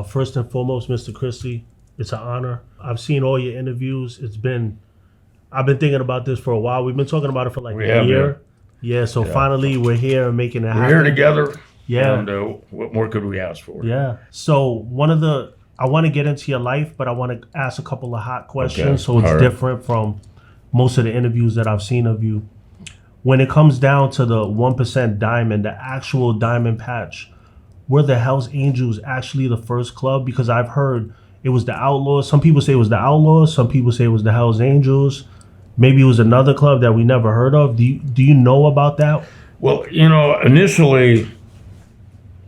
First and foremost, Mr. Christie, it's an honor. I've seen all your interviews. I've been thinking about this for a while. We've been talking about it for like We a have, year. Yeah, so finally we're here and making it happen. We're here together. Yeah. And what more could we ask for? Yeah. So I want to get into your life, but I want to ask a couple of hot questions Okay. so it's All right. different from most of the interviews that I've seen of you. When it comes down to the 1% diamond, the actual diamond patch, were the Hells Angels actually the first club? Because I've heard it was the Outlaws. Some people say it was the Outlaws. Some people say it was the Hells Angels. Maybe it was another club that we never heard of. Do you know about that? Well, initially,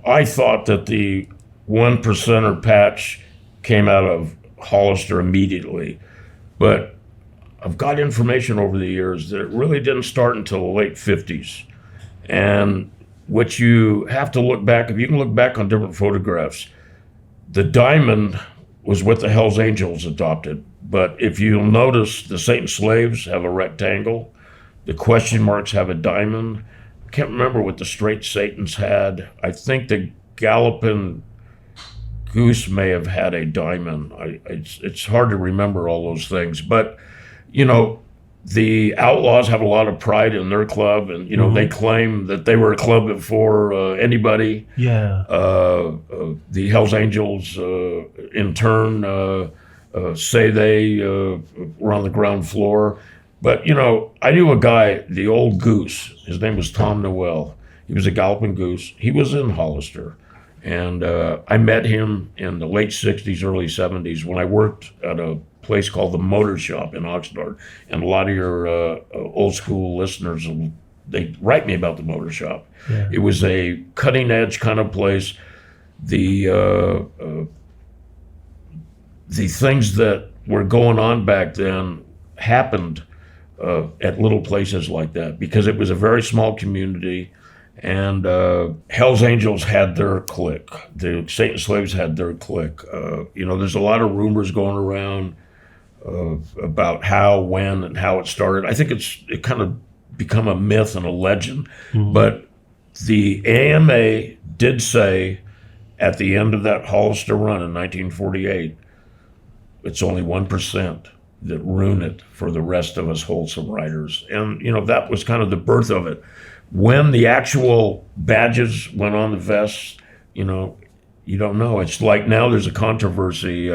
I thought that the 1%er patch came out of Hollister immediately. But I've got information over the years that it really didn't start until the late 50s. And what you have to look back, if you can look back on different photographs, the diamond was what the Hells Angels adopted. But if you'll notice, the Satan Slaves have a rectangle. The question marks have a diamond. I can't remember what the Straight Satans had. I think the Galloping Goose may have had a diamond. It's hard to remember all those things. But, the Outlaws have a lot of pride in their club, and they claim that they were a club before anybody. Yeah. The Hells Angels, in turn, say they were on the ground floor. But I knew a guy, the old Goose. His name was Tom Noel. He was a Galloping Goose. He was in Hollister, and I met him in the late '60s, early '70s when I worked at a place called the Motor Shop in Oxnard. And a lot of your old school listeners, they write me about the Motor Shop. Yeah. It was a cutting edge kind of place. The things that were going on back then happened at little places like that because it was a very small community. And Hells Angels had their clique. The Satan Slaves had their clique. There's a lot of rumors going around about how, when, and how it started. I think it kind of become a myth and a legend. Mm-hmm. But the AMA did say at the end of that Hollister run in 1948, it's only 1% that ruin it for the rest of us wholesome riders. And, that was kind of the birth of it. When the actual badges went on the vests, you don't know. It's like now there's a controversy.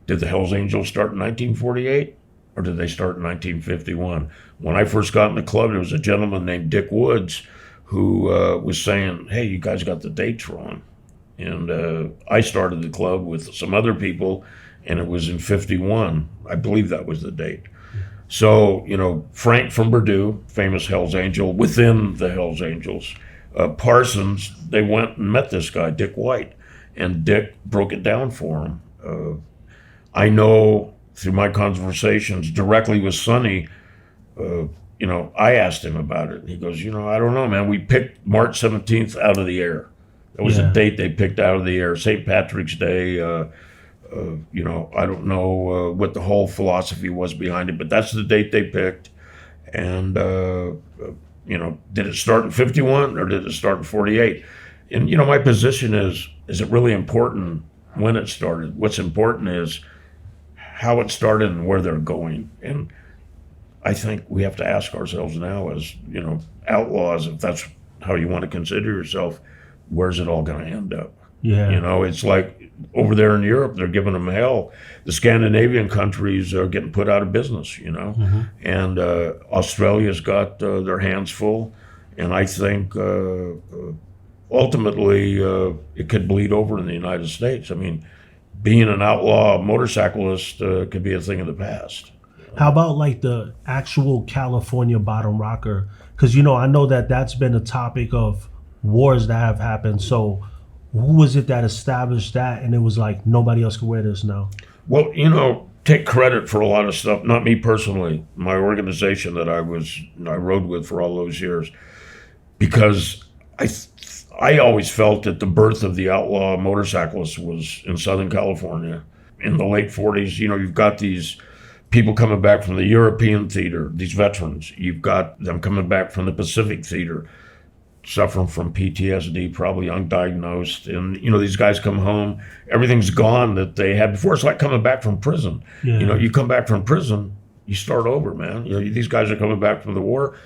Did the Hells Angels start in 1948 or did they start in 1951? When I first got in the club, there was a gentleman named Dick Woods who was saying, hey, you guys got the dates wrong. And I started the club with some other people, and it was in 51. I believe that was the date. So, Frank from Purdue, famous Hells Angel, within the Hells Angels, Parsons, they went and met this guy, Dick White, and Dick broke it down for him. I know through my conversations directly with Sonny, I asked him about it. He goes, I don't know, man. We picked March 17th out of the air. That was a date they picked out of the air, St. Patrick's Day. I don't know what the whole philosophy was behind it, but that's the date they picked. And, did it start in 51 or did it start in 48? And, my position is it really important when it started? What's important is how it started and where they're going. And I think we have to ask ourselves now as, outlaws, if that's how you want to consider yourself, where's it all going to end up? Yeah. It's like over there in Europe, they're giving them hell. The Scandinavian countries are getting put out of business, Mm-hmm. And Australia's got their hands full. And I think ultimately it could bleed over in the United States. I mean, being an outlaw motorcyclist could be a thing of the past. How about like the actual California bottom rocker? Because, I know that that's been a topic of wars that have happened. So who was it that established that? And it was like, nobody else can wear this now. Well, take credit for a lot of stuff. Not me personally, my organization that I rode with for all those years. Because I always felt that the birth of the outlaw motorcyclist was in Southern California in the late 40s. You've got these people coming back from the European theater, these veterans. You've got them coming back from the Pacific theater suffering from PTSD, probably undiagnosed. And, these guys come home, everything's gone that they had before. It's like coming back from prison. Yeah. You come back from prison, you start over, man. These guys are coming back from the war,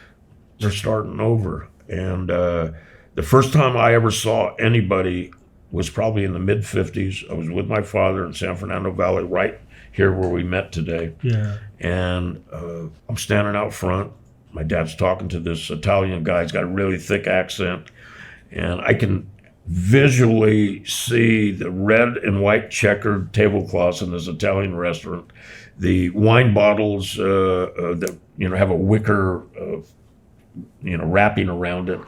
they're starting over. And the first time I ever saw anybody was probably in the mid-50s. I was with my father in San Fernando Valley, right here where we met today. Yeah. And I'm standing out front. My dad's talking to this Italian guy. He's got a really thick accent. And I can visually see the red and white checkered tablecloths in this Italian restaurant. The wine bottles that, have a wicker, wrapping around it.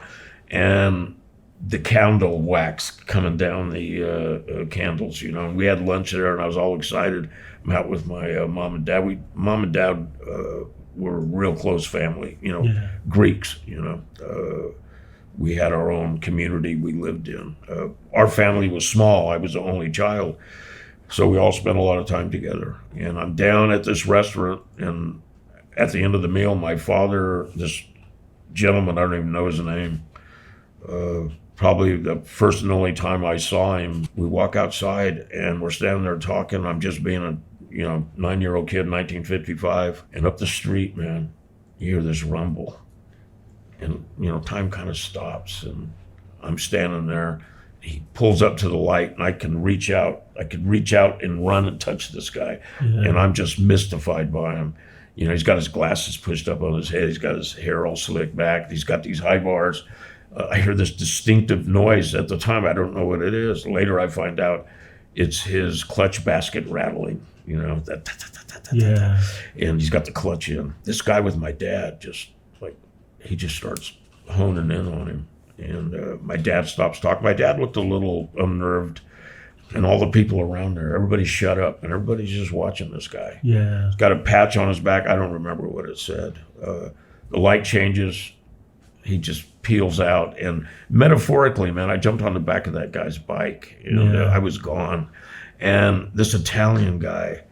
And the candle wax coming down the candles, And we had lunch there, and I was all excited. I'm out with my mom and dad. Mom and dad were a real close family, Greeks, we had our own community we lived in. Our family was small. I was the only child. So we all spent a lot of time together. And I'm down at this restaurant, and at the end of the meal, my father, this gentleman, I don't even know his name, probably the first and only time I saw him, we walk outside and we're standing there talking. I'm just being a 9-year-old kid in 1955. And up the street, man, you hear this rumble. And, time kind of stops, and I'm standing there. He pulls up to the light, and I can reach out. I could reach out and run and touch this guy. Yeah. And I'm just mystified by him. He's got his glasses pushed up on his head. He's got his hair all slicked back. He's got these high bars. I hear this distinctive noise. At the time, I don't know what it is. Later, I find out it's his clutch basket rattling, Yeah. And he's got the clutch in. This guy with my dad he just starts honing in on him. And my dad stops talking. My dad looked a little unnerved, and all the people around there, everybody shut up, and everybody's just watching this guy. Yeah. He's got a patch on his back. I don't remember what it said. The light changes. He just peels out. And metaphorically, man, I jumped on the back of that guy's bike, and I was gone. And this Italian guy,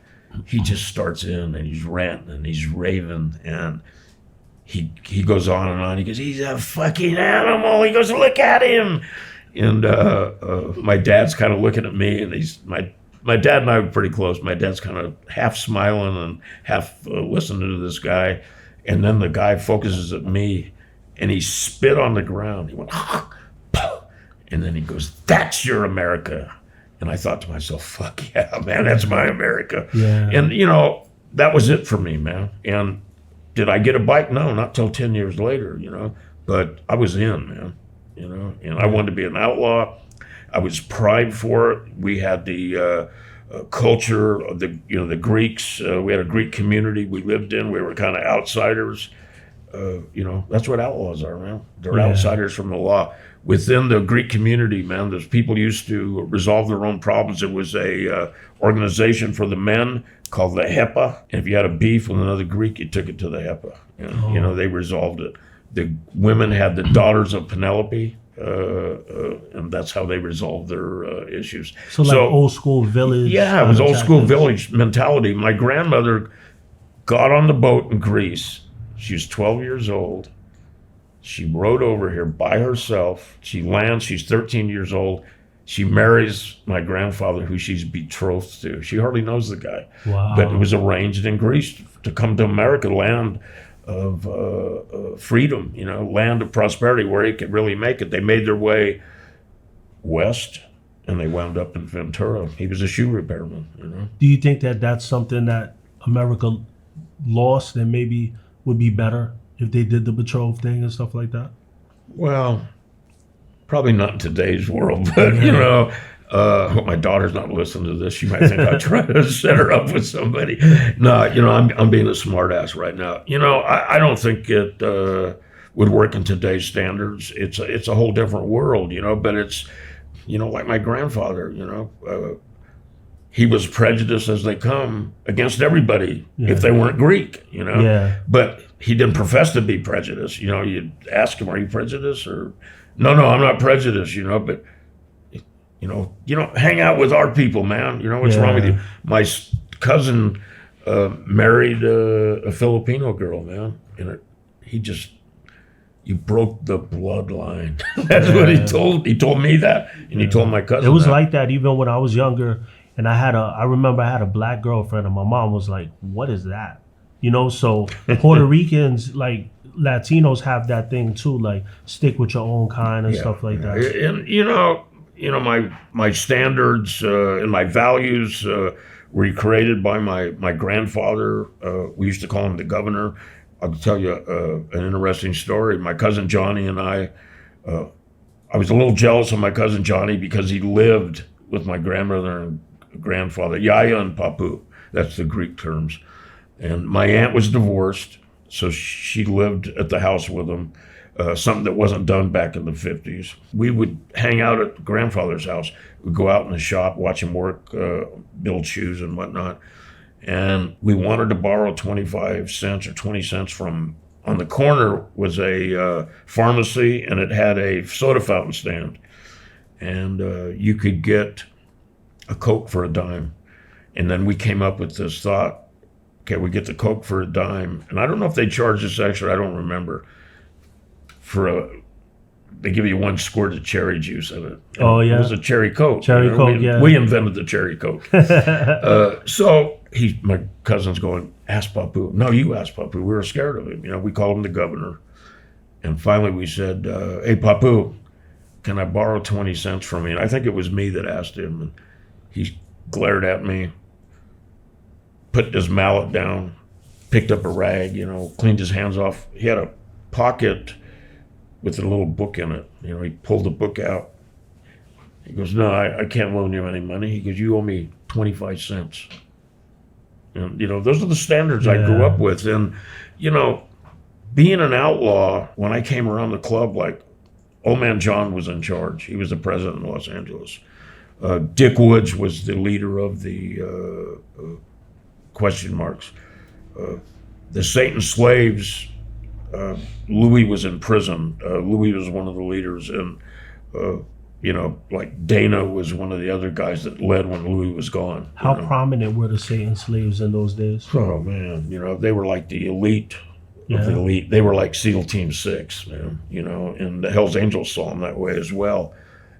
he just starts in, and he's ranting, and he's raving, and he goes on and on. He goes, he's a fucking animal. He goes, look at him. And my dad's kind of looking at me, and my dad and I were pretty close. My dad's kind of half smiling and half listening to this guy. And then the guy focuses at me, and he spit on the ground. He went, and then he goes, that's your America. And I thought to myself, fuck yeah, man, that's my America. Yeah. And, that was it for me, man. And did I get a bike? No, not till 10 years later, but I was in, man, and I wanted to be an outlaw. I was primed for it. We had the culture of the Greeks. We had a Greek community we lived in. We were kind of outsiders. That's what outlaws are, man. They're outsiders from the law. Within the Greek community, man, those people used to resolve their own problems. It was a organization for the men called the HEPA. And if you had a beef with another Greek, you took it to the HEPA. And, they resolved it. The women had the daughters of Penelope, and that's how they resolved their issues. So old school village. Yeah, it was old school village mentality. My grandmother got on the boat in Greece. She was 12 years old. She rode over here by herself. She lands. She's 13 years old. She marries my grandfather, who she's betrothed to. She hardly knows the guy. Wow. But it was arranged in Greece to come to America, land of freedom, land of prosperity, where he could really make it. They made their way west, and they wound up in Ventura. He was a shoe repairman, Do you think that that's something that America lost and maybe would be better if they did the betrothed thing and stuff like that? Well, probably not in today's world, but I hope my daughter's not listening to this. She might think I try to set her up with somebody. No, I'm being a smart ass right now. I don't think it would work in today's standards. It's a whole different world, but it's, like my grandfather, he was prejudiced as they come against everybody if they weren't Greek, But he didn't profess to be prejudiced. You'd ask him, are you prejudiced? Or, no, I'm not prejudiced, but, you don't hang out with our people, man. What's wrong with you? My cousin married a Filipino girl, man. And You broke the bloodline. That's what he told. He told me that, and he told my cousin. It was that. like that even when I was younger, and I remember I had a black girlfriend, and my mom was like, "What is that?" You know. So Puerto Ricans, like Latinos, have that thing too, like stick with your own kind and stuff like that. And my standards and my values were created by my grandfather. We used to call him the governor. I'll tell you an interesting story. My cousin Johnny and I was a little jealous of my cousin Johnny because he lived with my grandmother and grandfather, Yaya and Papu. That's the Greek terms. And my aunt was divorced, so she lived at the house with him, something that wasn't done back in the 50s. We would hang out at grandfather's house. We'd go out in the shop, watch him work, build shoes and whatnot. And we wanted to borrow 25 cents or 20 cents from, on the corner was a pharmacy, and it had a soda fountain stand. And you could get a Coke for a dime. And then we came up with this thought, okay, we get the Coke for a dime. And I don't know if they charged us extra, I don't remember. They give you one squirt of cherry juice in it. Oh, yeah. It was a cherry Coke. Cherry Coke, yeah. We invented the cherry Coke. So my cousin's going, ask Papu. No, you ask Papu. We were scared of him. We called him the governor. And finally we said, hey, Papu, can I borrow 20 cents from you? And I think it was me that asked him. And he glared at me, put his mallet down, picked up a rag, cleaned his hands off. He had a pocket with a little book in it. He pulled the book out. He goes, no, I can't loan you any money. He goes, you owe me 25 cents. And, those are the standards I grew up with. And, being an outlaw, when I came around the club, like, Old Man John was in charge. He was the president of Los Angeles. Dick Woods was the leader of the question marks. The Satan slaves, Louis was in prison. Louis was one of the leaders, and like Dana was one of the other guys that led when Louis was gone. How prominent were the Satan slaves in those days? Oh man, they were like the elite of the elite. They were like SEAL Team 6, man. And the Hells Angels saw them that way as well.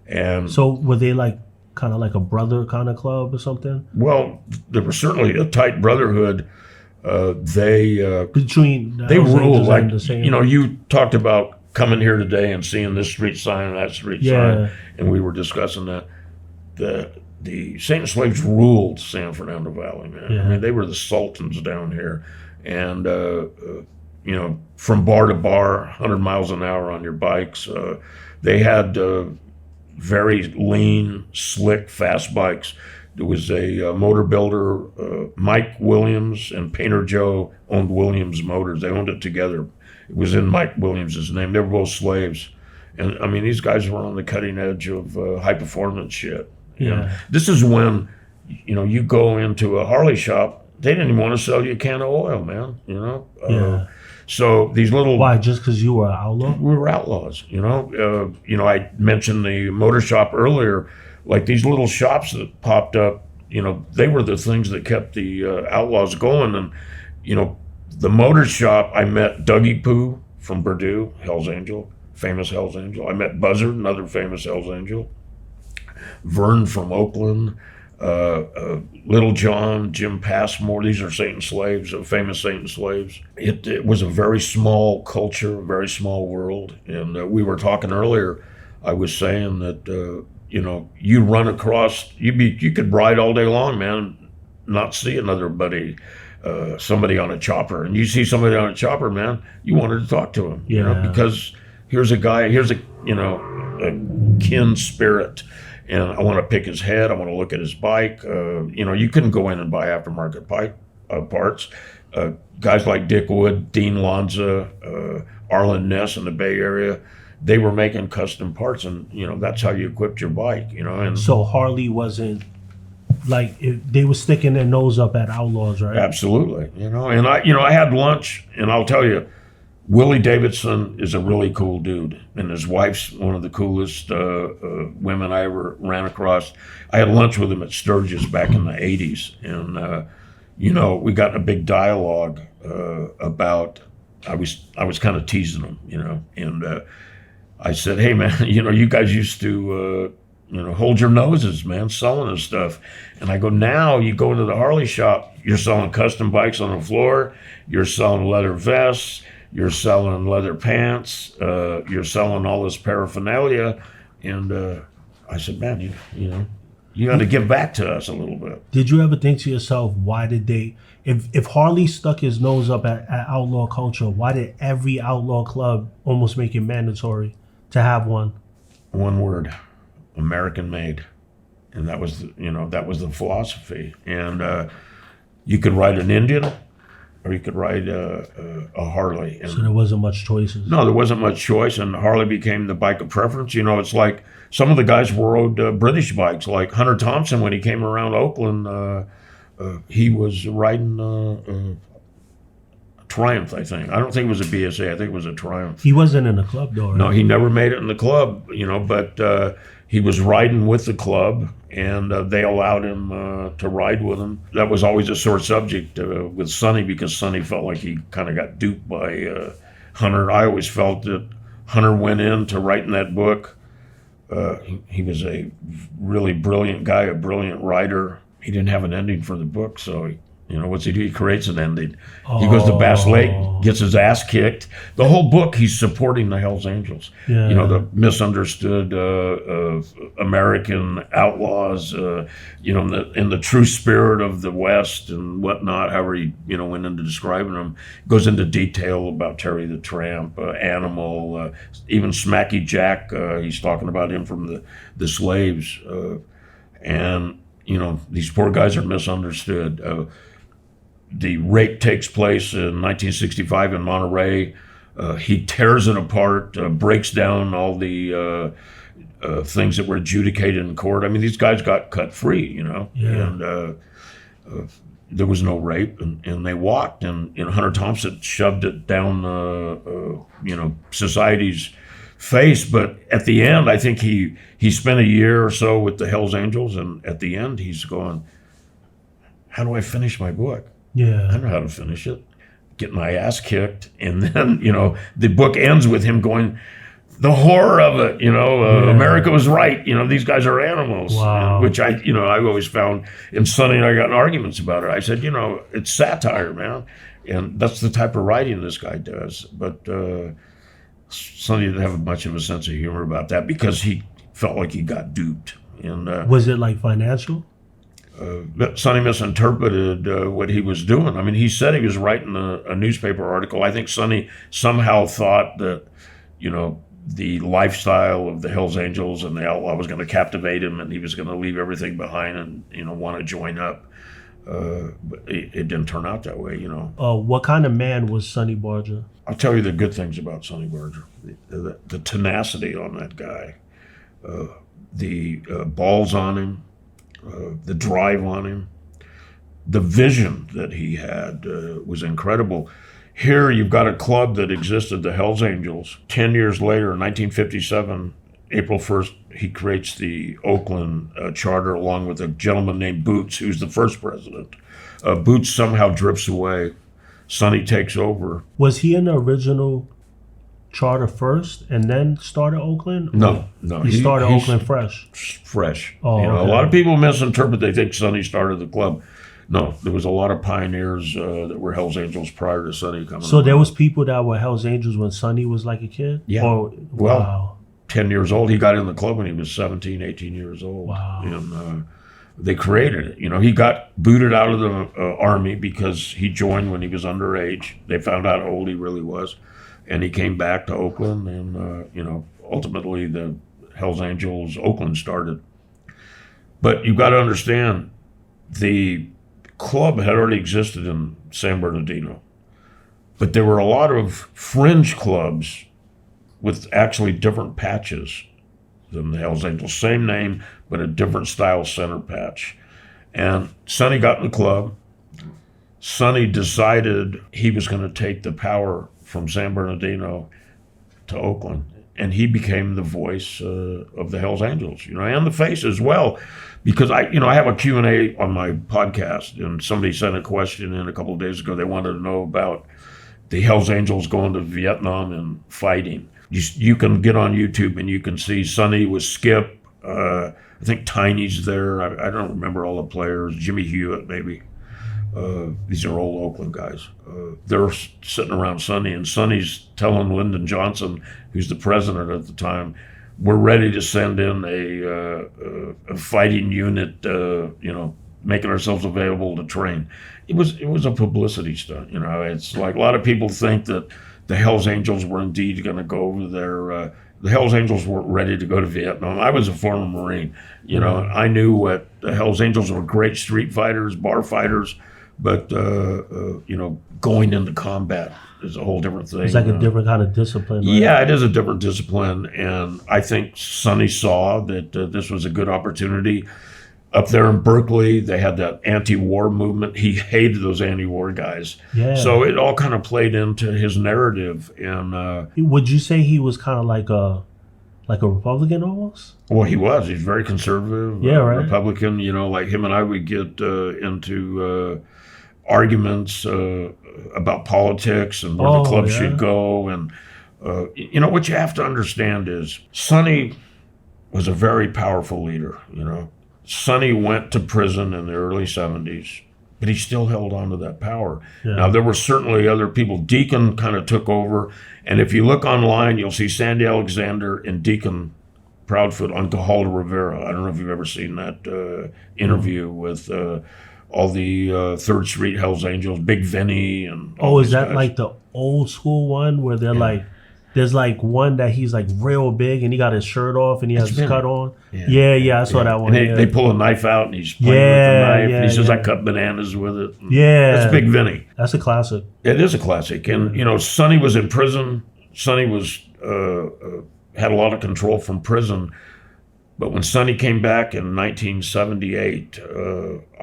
And so were they like kind of like a brother kind of club or something? Well, there was certainly a tight brotherhood. They ruled like the same. You talked about coming here today and seeing this street sign and that street sign, and we were discussing that. The Satan slaves ruled San Fernando Valley, man. I mean, they were the sultans down here, and from bar to bar, 100 miles an hour on your bikes. They had very lean, slick, fast bikes. There was a motor builder, Mike Williams, and Painter Joe owned Williams Motors. They owned it together. It was in Mike Williams' name. They were both slaves. And, I mean, these guys were on the cutting edge of high-performance shit. This is when, you go into a Harley shop, they didn't even want to sell you a can of oil, man, So these little... Why, just because you were an outlaw? We were outlaws, I mentioned the motor shop earlier. Like these little shops that popped up, they were the things that kept the outlaws going. And, the motor shop, I met Dougie Poo from Purdue, Hells Angel, famous Hells Angel. I met Buzzard, another famous Hells Angel. Vern from Oakland, Little John, Jim Passmore. These are Satan slaves, famous Satan slaves. It was a very small culture, a very small world. And we were talking earlier, I was saying that, you run across, you could ride all day long, man, not see another buddy, somebody on a chopper. And you see somebody on a chopper, man, you wanted to talk to him, because here's a guy, here's a kin spirit. And I want to pick his head. I want to look at his bike. You couldn't go in and buy aftermarket bike parts. Guys like Dick Wood, Dean Lanza, Arlen Ness in the Bay Area, they were making custom parts, and that's how you equipped your bike. And so Harley wasn't like they were sticking their nose up at outlaws, right? Absolutely. And I had lunch, and I'll tell you, Willie Davidson is a really cool dude, and his wife's one of the coolest women I ever ran across. I had lunch with him at Sturgis back in the 80s, and, we got in a big dialogue about I was kind of teasing him, and I said, "Hey, man, you guys used to, hold your noses, man, selling this stuff." And I go, now you go into the Harley shop, you're selling custom bikes on the floor, you're selling leather vests, you're selling leather pants, you're selling all this paraphernalia, and I said, man, you got to give back to us a little bit. Did you ever think to yourself, why did they, if Harley stuck his nose up at outlaw culture, why did every outlaw club almost make it mandatory to have one? One word, American made. And that was, that was the philosophy. And you could ride an Indian or you could ride a Harley. And so there wasn't much choices. No, there wasn't much choice, and Harley became the bike of preference. It's like some of the guys rode British bikes, like Hunter Thompson when he came around Oakland. He was riding a Triumph, I think. I don't think it was a BSA. I think it was a Triumph. He wasn't in the club, though, right? No, he never made it in the club, but he was riding with the club, and they allowed him to ride with them. That was always a sore subject with Sonny, because Sonny felt like he kind of got duped by Hunter. I always felt that Hunter went in to writing that book. He was a really brilliant guy, a brilliant writer. He didn't have an ending for the book, so what's he do? He creates an ending. He goes to Bass Lake, gets his ass kicked. The whole book, he's supporting the Hells Angels. Yeah. The misunderstood American outlaws, in the true spirit of the West and whatnot, however he, went into describing them. Goes into detail about Terry the Tramp, Animal, even Smacky Jack. He's talking about him from the slaves. And, these poor guys are misunderstood. The rape takes place in 1965 in Monterey. He tears it apart, breaks down all the things that were adjudicated in court. I mean, these guys got cut free, Yeah. and there was no rape, and they walked, and Hunter Thompson shoved it down, society's face. But at the end, I think he spent a year or so with the Hells Angels, and at the end, he's going, how do I finish my book? Yeah. I don't know how to finish it. Get my ass kicked. And then, the book ends with him going, the horror of it, America was right. These guys are animals. Wow. Which I always found, and Sonny and I got in arguments about it. I said, it's satire, man. And that's the type of writing this guy does. But Sonny didn't have much of a sense of humor about that, because he felt like he got duped. And was it like financial? Sonny misinterpreted what he was doing. I mean, he said he was writing a newspaper article. I think Sonny somehow thought that, the lifestyle of the Hells Angels and the outlaw was going to captivate him, and he was going to leave everything behind and, want to join up. But it didn't turn out that way, What kind of man was Sonny Barger? I'll tell you the good things about Sonny Barger. The tenacity on that guy, the balls on him, the drive on him, the vision that he had was incredible. Here you've got a club that existed, the Hells Angels. 10 years later, 1957, April 1st, he creates the Oakland charter along with a gentleman named Boots, who's the first president. Boots somehow drifts away. Sonny takes over. Was he in the original charter first and then started Oakland? No. He started Oakland fresh. Fresh. Oh, A lot of people misinterpret. They think Sonny started the club. No, there was a lot of pioneers that were Hells Angels prior to Sonny coming. So there was people that were Hells Angels when Sonny was like a kid? Yeah. Wow. Well, 10 years old. He got in the club when he was 17, 18 years old. Wow. And they created it. He got booted out of the Army because he joined when he was underage. They found out how old he really was. And he came back to Oakland, and, ultimately the Hells Angels, Oakland started. But you've got to understand, the club had already existed in San Bernardino. But there were a lot of fringe clubs with actually different patches than the Hells Angels. Same name, but a different style center patch. And Sonny got in the club. Sonny decided he was going to take the power from San Bernardino to Oakland. And he became the voice of the Hells Angels, and the face as well. Because I have a Q&A on my podcast, and somebody sent a question in a couple of days ago. They wanted to know about the Hells Angels going to Vietnam and fighting. You can get on YouTube and you can see Sonny with Skip. I think Tiny's there. I don't remember all the players. Jimmy Hewitt, maybe. These are old Oakland guys. They're sitting around Sonny, and Sonny's telling Lyndon Johnson, who's the president at the time, we're ready to send in a fighting unit, making ourselves available to train. It was a publicity stunt. It's like a lot of people think that the Hells Angels were indeed going to go over there. The Hells Angels weren't ready to go to Vietnam. I was a former Marine. I knew what the Hells Angels were, great street fighters, bar fighters, but going into combat is a whole different thing. It's like a different kind of discipline. Right? Yeah, it is a different discipline, and I think Sonny saw that this was a good opportunity. Up there in Berkeley, they had that anti-war movement. He hated those anti-war guys. Yeah. So it all kind of played into his narrative. And would you say he was kind of like a Republican almost? Well, he was. He's very conservative. Yeah, right. Republican. Like him and I would get into arguments about politics and where the club should go. And what you have to understand is Sonny was a very powerful leader. Sonny went to prison in the early 70s, but he still held on to that power. Yeah. Now, there were certainly other people. Deacon kind of took over, and if you look online, you'll see Sandy Alexander and Deacon Proudfoot on Gahalda Rivera. I don't know if you've ever seen that interview with all the 3rd Street Hells Angels, Big Vinny, and is that guys. Like the old school one where they're like, there's like one that he's like real big and he got his shirt off and he has his cut on. Yeah, I saw that one. And they pull a knife out and he's playing with the knife. And he says, I cut bananas with it. That's Big Vinny. That's a classic. It is a classic. And, Sonny was in prison. Sonny was had a lot of control from prison. But when Sonny came back in 1978,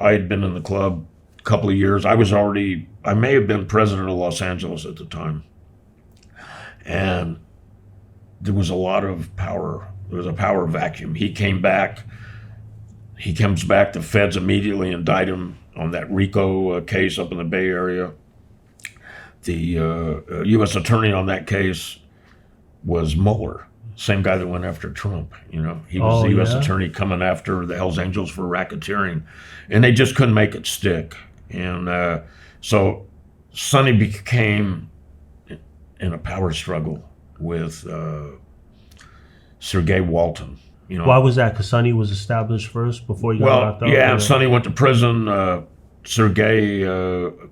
I had been in the club a couple of years. I may have been president of Los Angeles at the time. And there was a lot of power. There was a power vacuum. He came back. He comes back. The feds immediately indict him on that RICO case up in the Bay Area. The U.S. attorney on that case was Mueller, same guy that went after Trump. He was the U.S. attorney coming after the Hells Angels for racketeering, and they just couldn't make it stick. And so Sonny became in a power struggle with Sergei Walton. Why was that? Because Sonny was established first before he got locked up? Yeah, Sonny went to prison. Sergei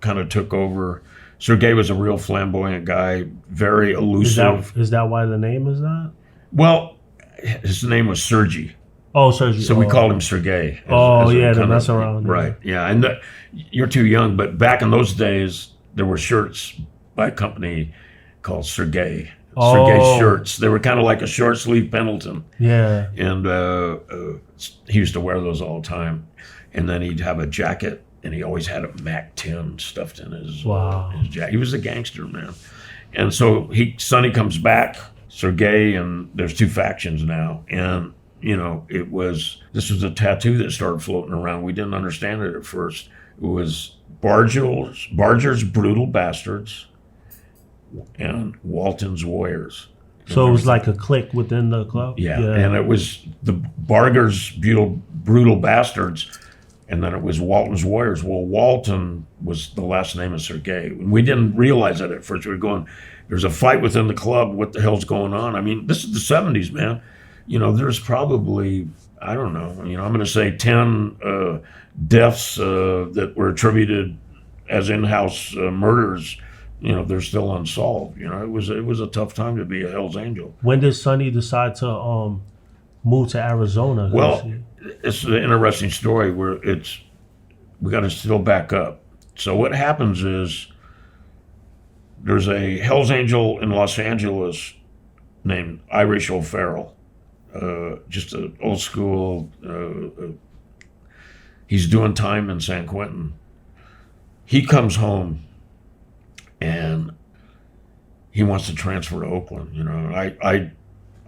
kind of took over. Sergei was a real flamboyant guy, very elusive. Is that why the name is that? Well, his name was Sergei. Oh, Sergei. So we called him Sergei. To mess around. Right, yeah. And you're too young, but back in those days, there were shirts by a company called Sergei. Sergei shirts. They were kind of like a short sleeve Pendleton. Yeah. And he used to wear those all the time. And then he'd have a jacket, and he always had a Mac 10 stuffed in his jacket. He was a gangster, man. And so Sonny comes back, Sergei, and there's 2 factions now. And this was a tattoo that started floating around. We didn't understand it at first. It was Barger's Brutal Bastards and Walton's Warriors. So it was like a clique within the club? Yeah. And it was the Barger's Brutal Bastards, and then it was Walton's Warriors. Well, Walton was the last name of Sergei. We didn't realize that at first. We were going, there's a fight within the club. What the hell's going on? I mean, this is the 70s, man. There's probably, I don't know, I'm going to say 10 deaths that were attributed as in-house murders. They're still unsolved. It was a tough time to be a Hells Angel. When did Sonny decide to move to Arizona? Well, it's an interesting story where we got to still back up. So what happens is there's a Hells Angel in Los Angeles named Irish O'Farrell, just an old school. He's doing time in San Quentin. He comes home and he wants to transfer to Oakland.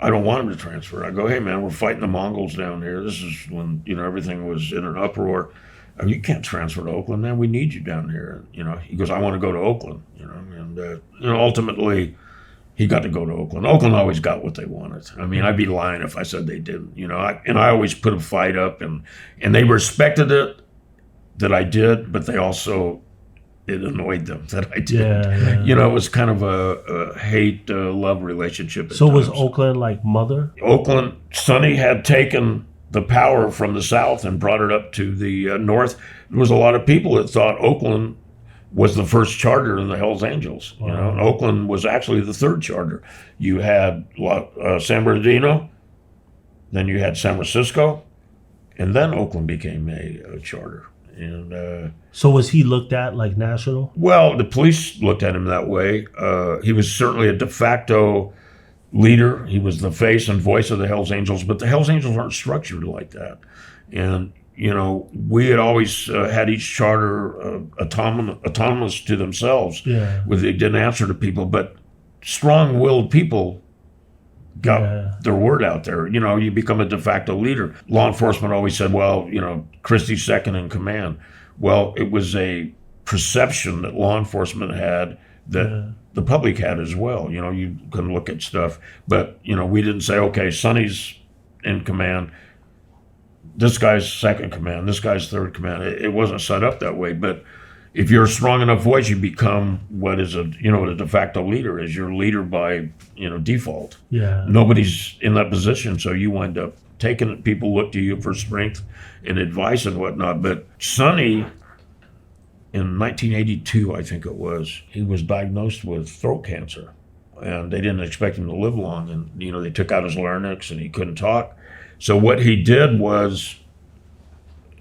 I don't want him to transfer. I go, hey man, we're fighting the Mongols down here. This is when everything was in an uproar. Oh, you can't transfer to Oakland, man. We need you down here. You know, he goes, I want to go to Oakland. You know, and ultimately, he got to go to Oakland. Oakland always got what they wanted. I mean, I'd be lying if I said they didn't. You know, I always put a fight up, and they respected it that I did, but they also, it annoyed them that I did. Yeah. You know, it was kind of a hate love relationship. So was times. Oakland like mother? Oakland, Sonny had taken the power from the south and brought it up to the north. There was a lot of people that thought Oakland was the first charter in the Hells Angels. Wow. You know, and Oakland was actually the third charter. You had San Bernardino, then you had San Francisco, and then Oakland became a charter. And so was he looked at like national? well, the police looked at him that way. He was certainly a de facto leader. He was the face and voice of the Hells Angels, but the Hells Angels aren't structured like that. And you know, we had always had each charter autonomous to themselves, Yeah. where they didn't answer to people. But strong-willed people got their word out there. You know, you become a de facto leader. Law enforcement always said, well, you know, Christie's second in command. Well, it was a perception that law enforcement had that the public had as well. You know, you can look at stuff, but, you know, we didn't say, okay, Sonny's in command, this guy's second command, this guy's third command. It wasn't set up that way. But if you're a strong enough voice, you become what is a de facto leader is. You're leader by, default. Yeah. Nobody's in that position, so you wind up taking it. People look to you for strength and advice and whatnot. But Sonny, in 1982, I think it was, he was diagnosed with throat cancer, and they didn't expect him to live long. And they took out his larynx, and he couldn't talk. So what he did was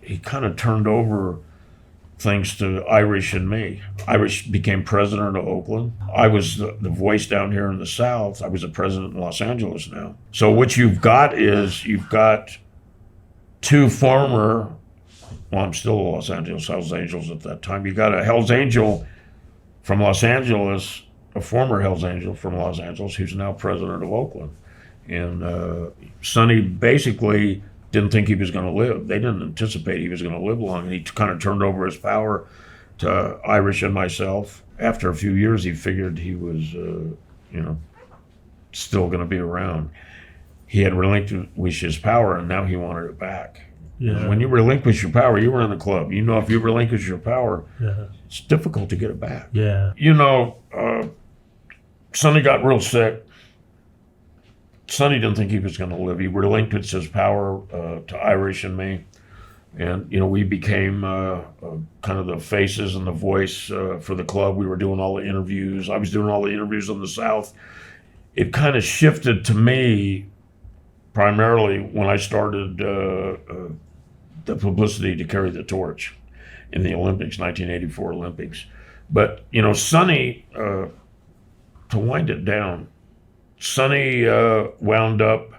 he kind of turned over things to Irish and me. Irish became president of Oakland. I was the voice down here in the South. I was the president in Los Angeles now. So what you've got is you've got two former, well, I'm still a Los Angeles Hells Angels at that time. You got a Hells Angel from Los Angeles, a former Hells Angel from Los Angeles, who's now president of Oakland. And Sonny basically didn't think he was going to live. They didn't anticipate he was going to live long. And he kind of turned over his power to Irish and myself. After a few years, he figured he was, still going to be around. He had relinquished his power, and now he wanted it back. Yeah. And when you relinquish your power, you were in the club. If you relinquish your power, Yeah. it's difficult to get it back. Yeah. Sonny got real sick. Sonny didn't think he was going to live. He relinquished his power to Irish and me. And, we became kind of the faces and the voice for the club. We were doing all the interviews. I was doing all the interviews in the South. It kind of shifted to me primarily when I started the publicity to carry the torch in the Olympics, 1984 Olympics. But, Sonny, to wind it down, Sonny wound up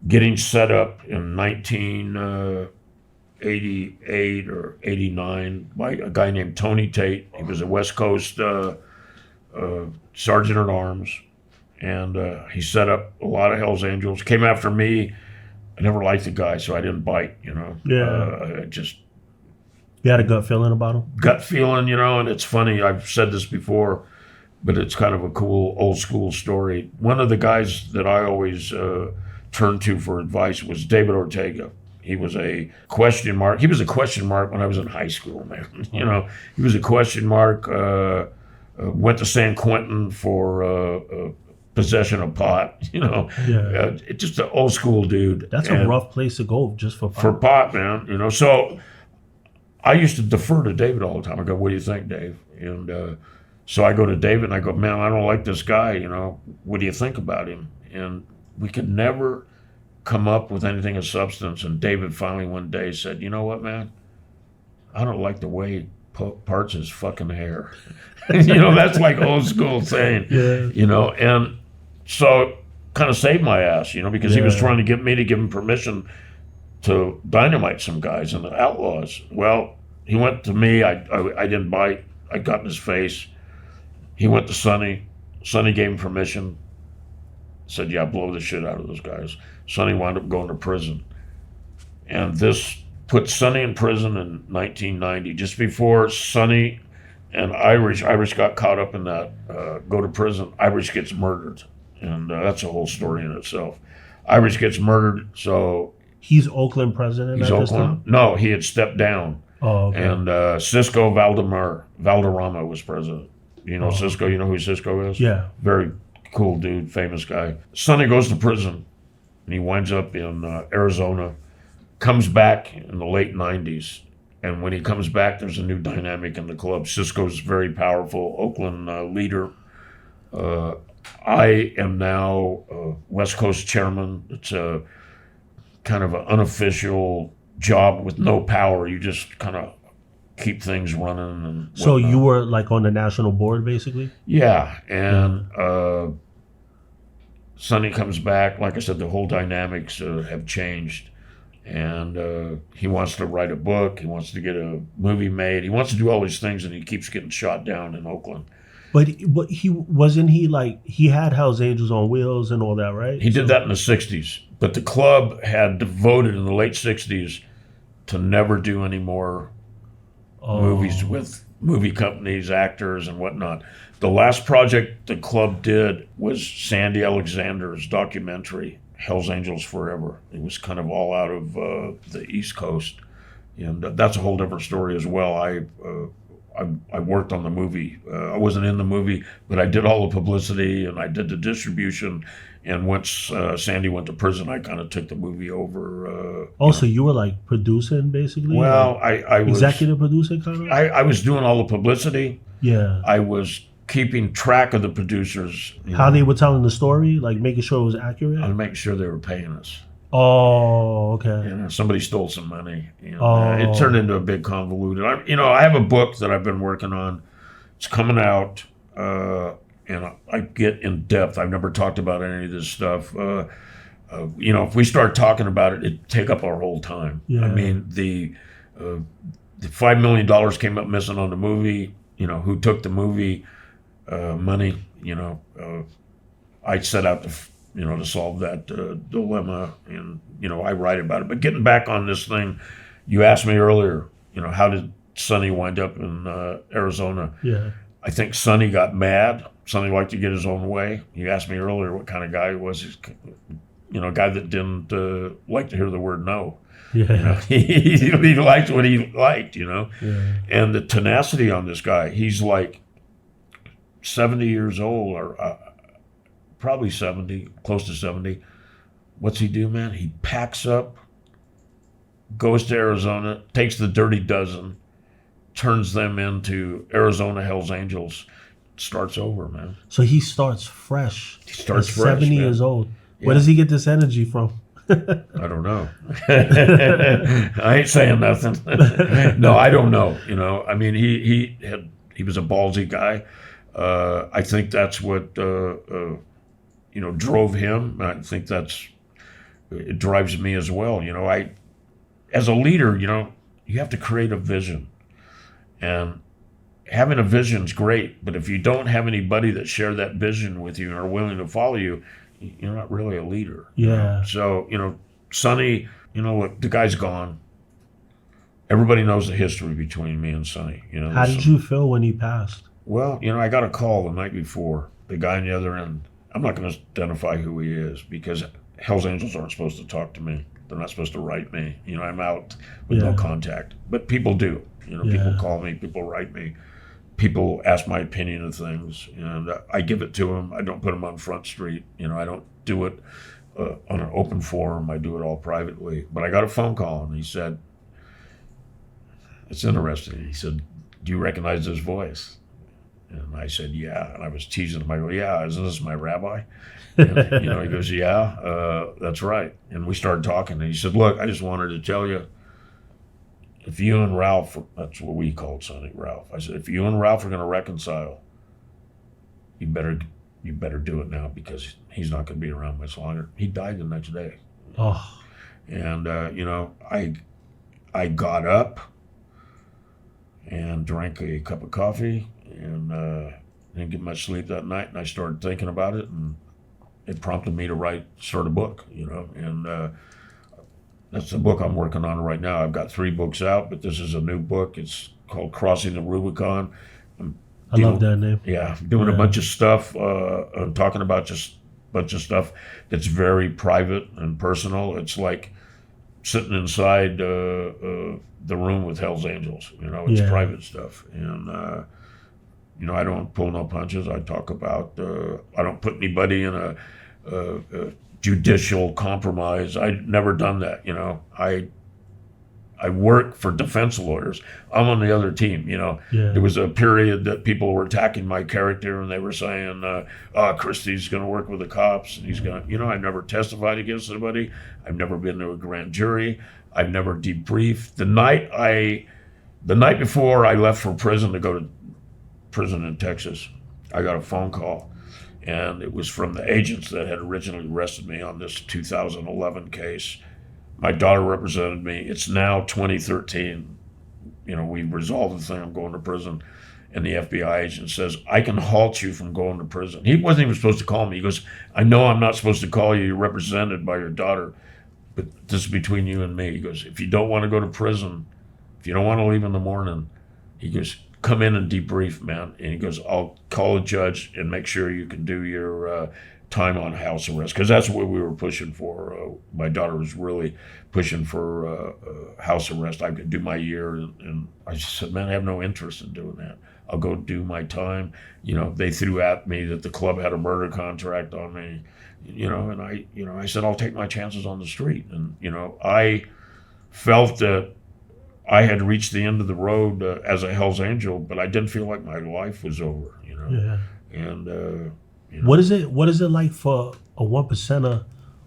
getting set up in 1988 or 89 by a guy named Tony Tate. He was a West Coast sergeant at arms, and he set up a lot of Hells Angels. Came after me. I never liked the guy, so I didn't bite. Yeah. Just You had a gut feeling about him? gut feeling, and it's funny. I've said this before, but it's kind of a cool old school story. One of the guys that I always turned to for advice was David Ortega. He was a question mark. He was a question mark when I was in high school, man. He was a question mark. Went to San Quentin for possession of pot. Just an old school dude. That's a rough place to go just for pot. For pot, man. So I used to defer to David all the time. I go, "What do you think, Dave?" And so I go to David and I go, "Man, I don't like this guy, what do you think about him?" And we could never come up with anything of substance. And David finally one day said, "You know what, man? I don't like the way he parts his fucking hair." That's like old school saying, Yeah. And so kind of saved my ass, because he was trying to get me to give him permission to dynamite some guys in the Outlaws. Well, he went to me. I didn't bite. I got in his face. He went to Sonny. Sonny gave him permission. Said, "Yeah, blow the shit out of those guys." Sonny wound up going to prison. And this put Sonny in prison in 1990, just before Sonny and Irish got caught up in that, go to prison. Irish gets murdered, and that's a whole story in itself. Irish gets murdered, so He's Oakland president he's at this Oakland. time? No, he had stepped down, Oh, okay. and Cisco Valderrama was president. You know Cisco? You know who Cisco is? Yeah. Very cool dude, famous guy. Sonny goes to prison, and he winds up in Arizona. Comes back in the late 90s. And when he comes back, there's a new dynamic in the club. Cisco's very powerful, Oakland leader. I am now West Coast chairman. It's a kind of an unofficial job with no power. You just kind of keep things running. And So whatnot. you were like on the national board, basically? Yeah, and Sonny comes back. Like I said, the whole dynamics have changed. And he wants to write a book. He wants to get a movie made. He wants to do all these things, and he keeps getting shot down in Oakland. But he had Hell's Angels on Wheels and all that, right? He did that in the 60s. But the club had devoted in the late 60s to never do any more movies with movie companies, actors, and whatnot. The last project the club did was Sandy Alexander's documentary, Hell's Angels Forever. It was kind of all out of the East Coast, and that's a whole different story as well. I worked on the movie. I wasn't in the movie, but I did all the publicity and I did the distribution. And once Sandy went to prison, I kind of took the movie over. Also, you were like producing, basically? Well, like I was executive producing, kind of? I was doing all the publicity. Yeah. I was keeping track of the producers. How they were telling the story, like making sure it was accurate? I was making sure they were paying us. Oh, okay. You know, somebody stole some money. And, Oh. it turned into a big convoluted. I have a book that I've been working on. It's coming out, and I get in depth. I've never talked about any of this stuff. If we start talking about it, it'd take up our whole time. Yeah. I mean, the $5 million came up missing on the movie. You know, who took the movie money? I set out to solve that dilemma, and I write about it. But getting back on this thing, you asked me earlier, how did Sonny wind up in Arizona? Yeah. I think Sonny got mad. Sonny liked to get his own way. You asked me earlier what kind of guy he was. He's, a guy that didn't like to hear the word no. Yeah. He liked what he liked, Yeah. And the tenacity on this guy, he's like 70 years old, or probably 70, close to 70. What's he do, man? He packs up, goes to Arizona, takes the Dirty Dozen, turns them into Arizona Hell's Angels, starts over, man. So he starts fresh. He starts At fresh, 70 man. years old. Yeah. Where does he get this energy from? I don't know. I ain't saying nothing. No, I don't know. I mean, he was a ballsy guy. I think that's what drove him. I think it drives me as well. As a leader, you have to create a vision, and having a vision is great. But if you don't have anybody that share that vision with you and are willing to follow you, you're not really a leader. Yeah. So, Sonny, look, the guy's gone. Everybody knows the history between me and Sonny. How did you feel when he passed? Well, I got a call the night before. The guy on the other end, I'm not going to identify who he is because Hell's Angels aren't supposed to talk to me. They're not supposed to write me. I'm out with no contact. But people do. People call me, people write me. People ask my opinion of things, and I give it to them. I don't put them on Front Street. I don't do it on an open forum. I do it all privately. But I got a phone call, and he said, it's interesting. He said, do you recognize this voice? And I said, yeah. And I was teasing him. I go, yeah, isn't this my rabbi? And, he goes, yeah, that's right. And we started talking, and he said, look, I just wanted to tell you, if you and Ralph, that's what we called Sonny, Ralph. I said, if you and Ralph are going to reconcile, you better do it now because he's not going to be around much longer. He died the next day. Oh. And, I got up and drank a cup of coffee and didn't get much sleep that night. And I started thinking about it, and it prompted me to start a book, and That's the book I'm working on right now. I've got 3 books out, but this is a new book. It's called Crossing the Rubicon. I love that name. Yeah, doing a bunch of stuff. I'm talking about just a bunch of stuff that's very private and personal. It's like sitting inside the room with Hell's Angels. It's private stuff. And, I don't pull no punches. I talk about, I don't put anybody in a judicial compromise. I've never done that. I work for defense lawyers. I'm on the other team. There was a period that people were attacking my character, and they were saying, Christie's going to work with the cops, and he's going to, I've never testified against anybody. I've never been to a grand jury. I've never debriefed. The night before I left for prison to go to prison in Texas, I got a phone call, and it was from the agents that had originally arrested me on this 2011 case. My daughter represented me. It's now 2013. We resolved the thing. I'm going to prison. And the FBI agent says, I can halt you from going to prison. He wasn't even supposed to call me. He goes, I know I'm not supposed to call you. You're represented by your daughter. But this is between you and me. He goes, if you don't want to go to prison, if you don't want to leave in the morning, he goes, come in and debrief, man. And he goes, I'll call a judge and make sure you can do your time on house arrest, because that's what we were pushing for. My daughter was really pushing for house arrest. I could do my year, and I just said, man, I have no interest in doing that. I'll go do my time. They threw at me that the club had a murder contract on me, and I said, I'll take my chances on the street. And, I felt that I had reached the end of the road as a Hell's Angel, but I didn't feel like my life was over, Yeah. And, What is it like for a 1%er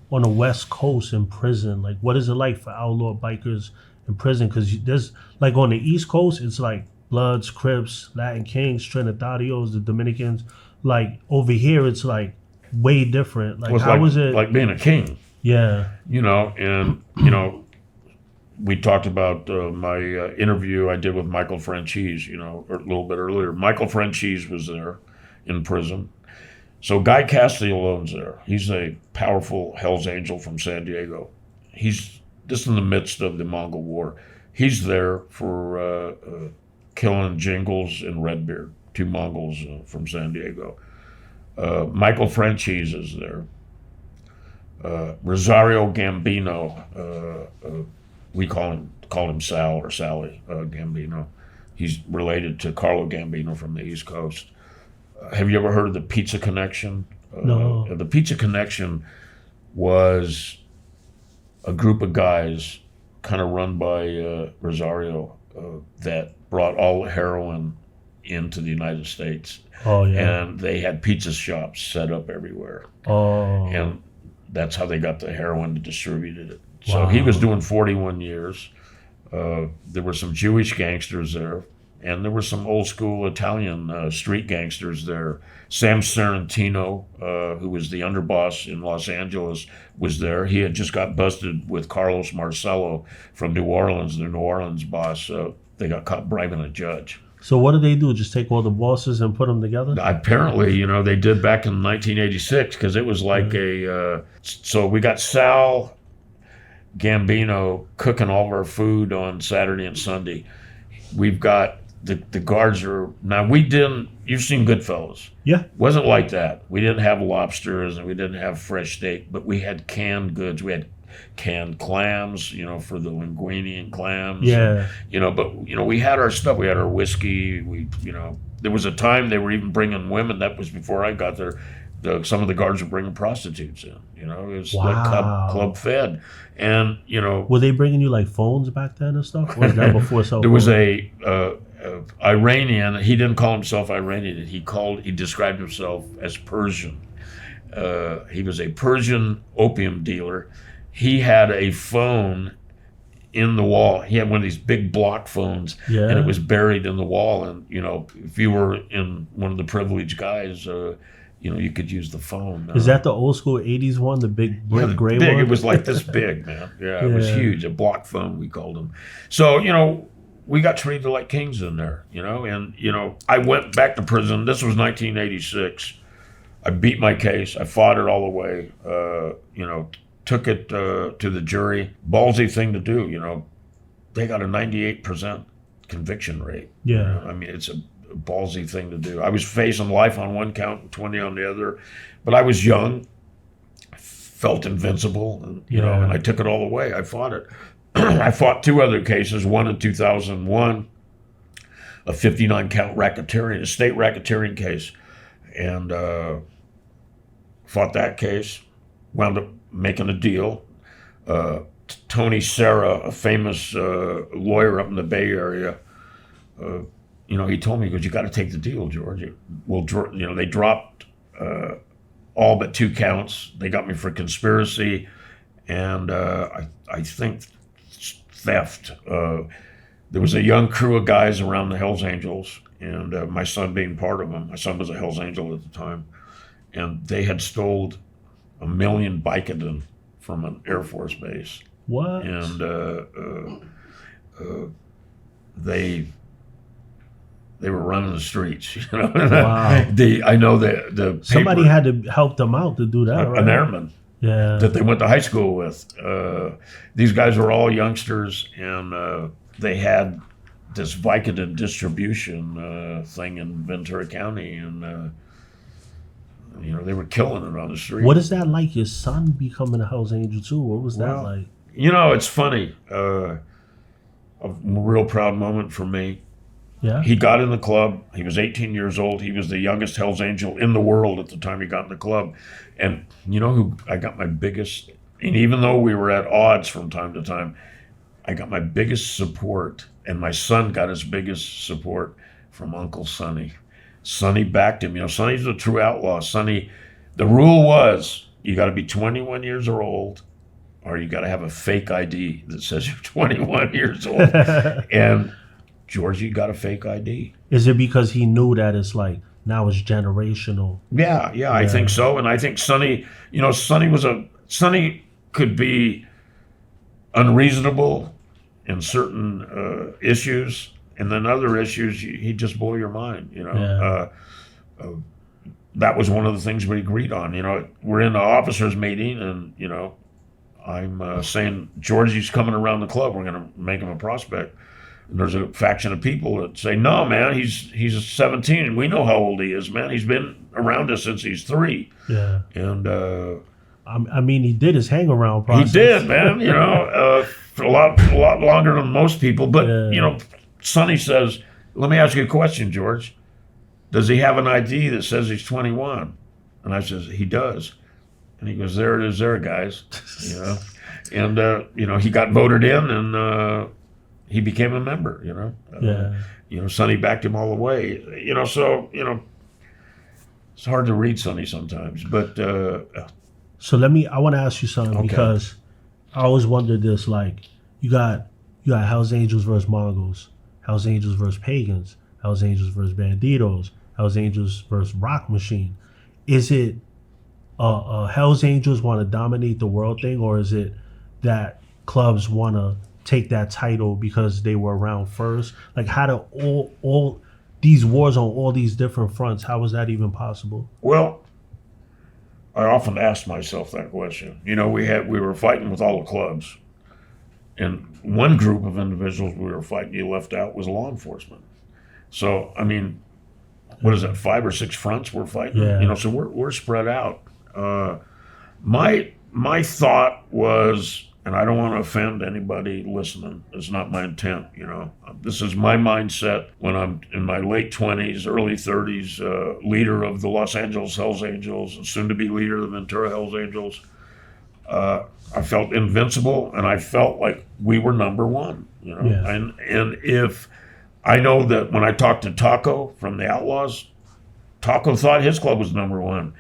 on the West Coast in prison? Like, what is it like for outlaw bikers in prison? Because there's, like, on the East Coast, it's like Bloods, Crips, Latin Kings, Trinidadios, the Dominicans. Like, over here, it's like way different. Like, how was it? Like being a king. Yeah. We talked about my interview I did with Michael Franchise, a little bit earlier. Michael Franchise was there in prison. So Guy Castellone's there. He's a powerful Hell's Angel from San Diego. He's just in the midst of the Mongol War. He's there for killing Jingles and Redbeard, 2 Mongols from San Diego. Michael Franchise is there. Rosario Gambino, we call him Sal or Sally Gambino. He's related to Carlo Gambino from the East Coast. Have you ever heard of the Pizza Connection? No. The Pizza Connection was a group of guys kind of run by Rosario that brought all the heroin into the United States. Oh, yeah. And they had pizza shops set up everywhere. Oh. And that's how they got the heroin and distributed it. So he was doing 41 years. There were some Jewish gangsters there. And there were some old school Italian street gangsters there. Sam Sorrentino, who was the underboss in Los Angeles, was there. He had just got busted with Carlos Marcello from New Orleans, the New Orleans boss. They got caught bribing a judge. So what did they do? Just take all the bosses and put them together? Apparently, they did back in 1986, because it was like so we got Sal Gambino cooking all of our food on Saturday and Sunday. We've got the guards are now. You've seen Goodfellas. Yeah. Wasn't like that. We didn't have lobsters and we didn't have fresh steak, but we had canned goods. We had canned clams, for the linguine and clams. Yeah. But we had our stuff. We had our whiskey. There was a time they were even bringing women. That was before I got there. Some of the guards were bringing prostitutes in. It was like club fed, and Were they bringing you like phones back then and stuff? Or was that before cell there phone? was a Iranian. He didn't call himself Iranian. He described himself as Persian. He was a Persian opium dealer. He had a phone in the wall. He had one of these big block phones, and it was buried in the wall. And if you were in one of the privileged guys, you could use the phone. Is that the old school 80s one, the big brick gray big. one? It was like this big, man. Yeah, it was huge. A block phone, we called them. So, we got treated like kings in there, and, I went back to prison. This was 1986. I beat my case. I fought it all the way, took it to the jury. Ballsy thing to do, you know. They got a 98% conviction rate. Yeah. You know? I mean, it's a ballsy thing to do. I was facing life on one count and 20 on the other, but I was young, felt invincible, and, you know, and I took it all the way. I fought it. I fought 2 other cases, one in 2001, a 59 count racketeering, a state racketeering case, and fought that case, wound up making a deal. Tony Serra, a famous lawyer up in the Bay Area, you know, he told me, he goes, "You got to take the deal, George. You know, they dropped all but 2 counts. They got me for conspiracy, and I think theft. There was a young crew of guys around the Hells Angels, and my son being part of them. My son was a Hells Angel at the time, and they had stole 1 million Vicodin from an Air Force base. What? And they were running the streets. You know? Wow. I know the Somebody paper, had to help them out to do that, right? an airman Yeah. that they went to high school with. These guys were all youngsters, and they had this Vicodin distribution thing in Ventura County, and you know, they were killing it on the street. What is that like? Your son becoming a Hells Angel too? What was that like? You know, it's funny. A real proud moment for me. Yeah. He got in the club. He was 18 years old. He was the youngest Hells Angel in the world at the time he got in the club. And you know who I got my biggest, and even though we were at odds from time to time, I got my biggest support, and my son got his biggest support from Uncle Sonny. Sonny backed him. You know, Sonny's a true outlaw. Sonny, the rule was you got to be 21 years old, or you got to have a fake ID that says you're 21 years old. And Georgie got a fake ID. Is it because he knew that it's like now it's generational? Yeah, I think so. And I think Sonny, you know, Sonny could be unreasonable in certain issues, and then other issues he'd just blow your mind. You know, that was one of the things we agreed on. You know, we're in the officers' meeting, and you know, I'm saying Georgie's coming around the club. We're going to make him a prospect. And there's a faction of people that say, "No, man, he's 17, and we know how old he is, man. He's been around us since he's 3." Yeah. And I mean, he did his hang around process. he did, man. You know, for a lot longer than most people. But you know, Sonny says, "Let me ask you a question, George. Does he have an ID that says he's 21?" And I says, "He does." And he goes, "There it is, there, guys." You know, and you know, he got voted in, and he became a member. You know, you know, Sonny backed him all the way. You know, so you know, it's hard to read Sonny sometimes, but. So I want to ask you something, because I always wondered this, like, you got Hells Angels versus Mongols, Hells Angels versus Pagans, Hells Angels versus Banditos, Hells Angels versus Rock Machine. Is it Hells Angels want to dominate the world thing, or is it that clubs want to take that title because they were around first? Like, how do all these wars on all these different fronts, how was that even possible? Well, I often ask myself that question. You know, we were fighting with all the clubs, and one group of individuals we were fighting, you left out, was law enforcement. So, I mean, what is that, 5 or 6 fronts we're fighting? Yeah. You know, so we're spread out. My thought was, and I don't want to offend anybody listening, it's not my intent, you know. This is my mindset when I'm in my late 20s, early 30s, leader of the Los Angeles Hells Angels, and soon to be leader of the Ventura Hells Angels. I felt invincible, and I felt like we were number one, you know. Yeah. And if I know that when I talked to Taco from the Outlaws, Taco thought his club was number one.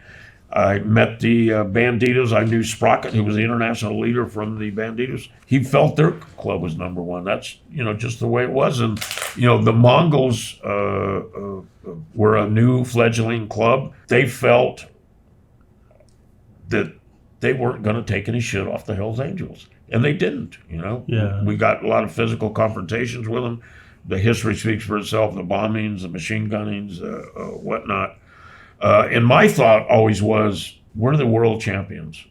I met the Banditos. I knew Sprocket, who was the international leader from the Banditos. He felt their club was number one. That's, you know, just the way it was. And, you know, the Mongols were a new fledgling club. They felt that they weren't going to take any shit off the Hells Angels. And they didn't, you know. Yeah. We got a lot of physical confrontations with them. The history speaks for itself, the bombings, the machine gunnings, whatnot. And my thought always was, we're the world champions.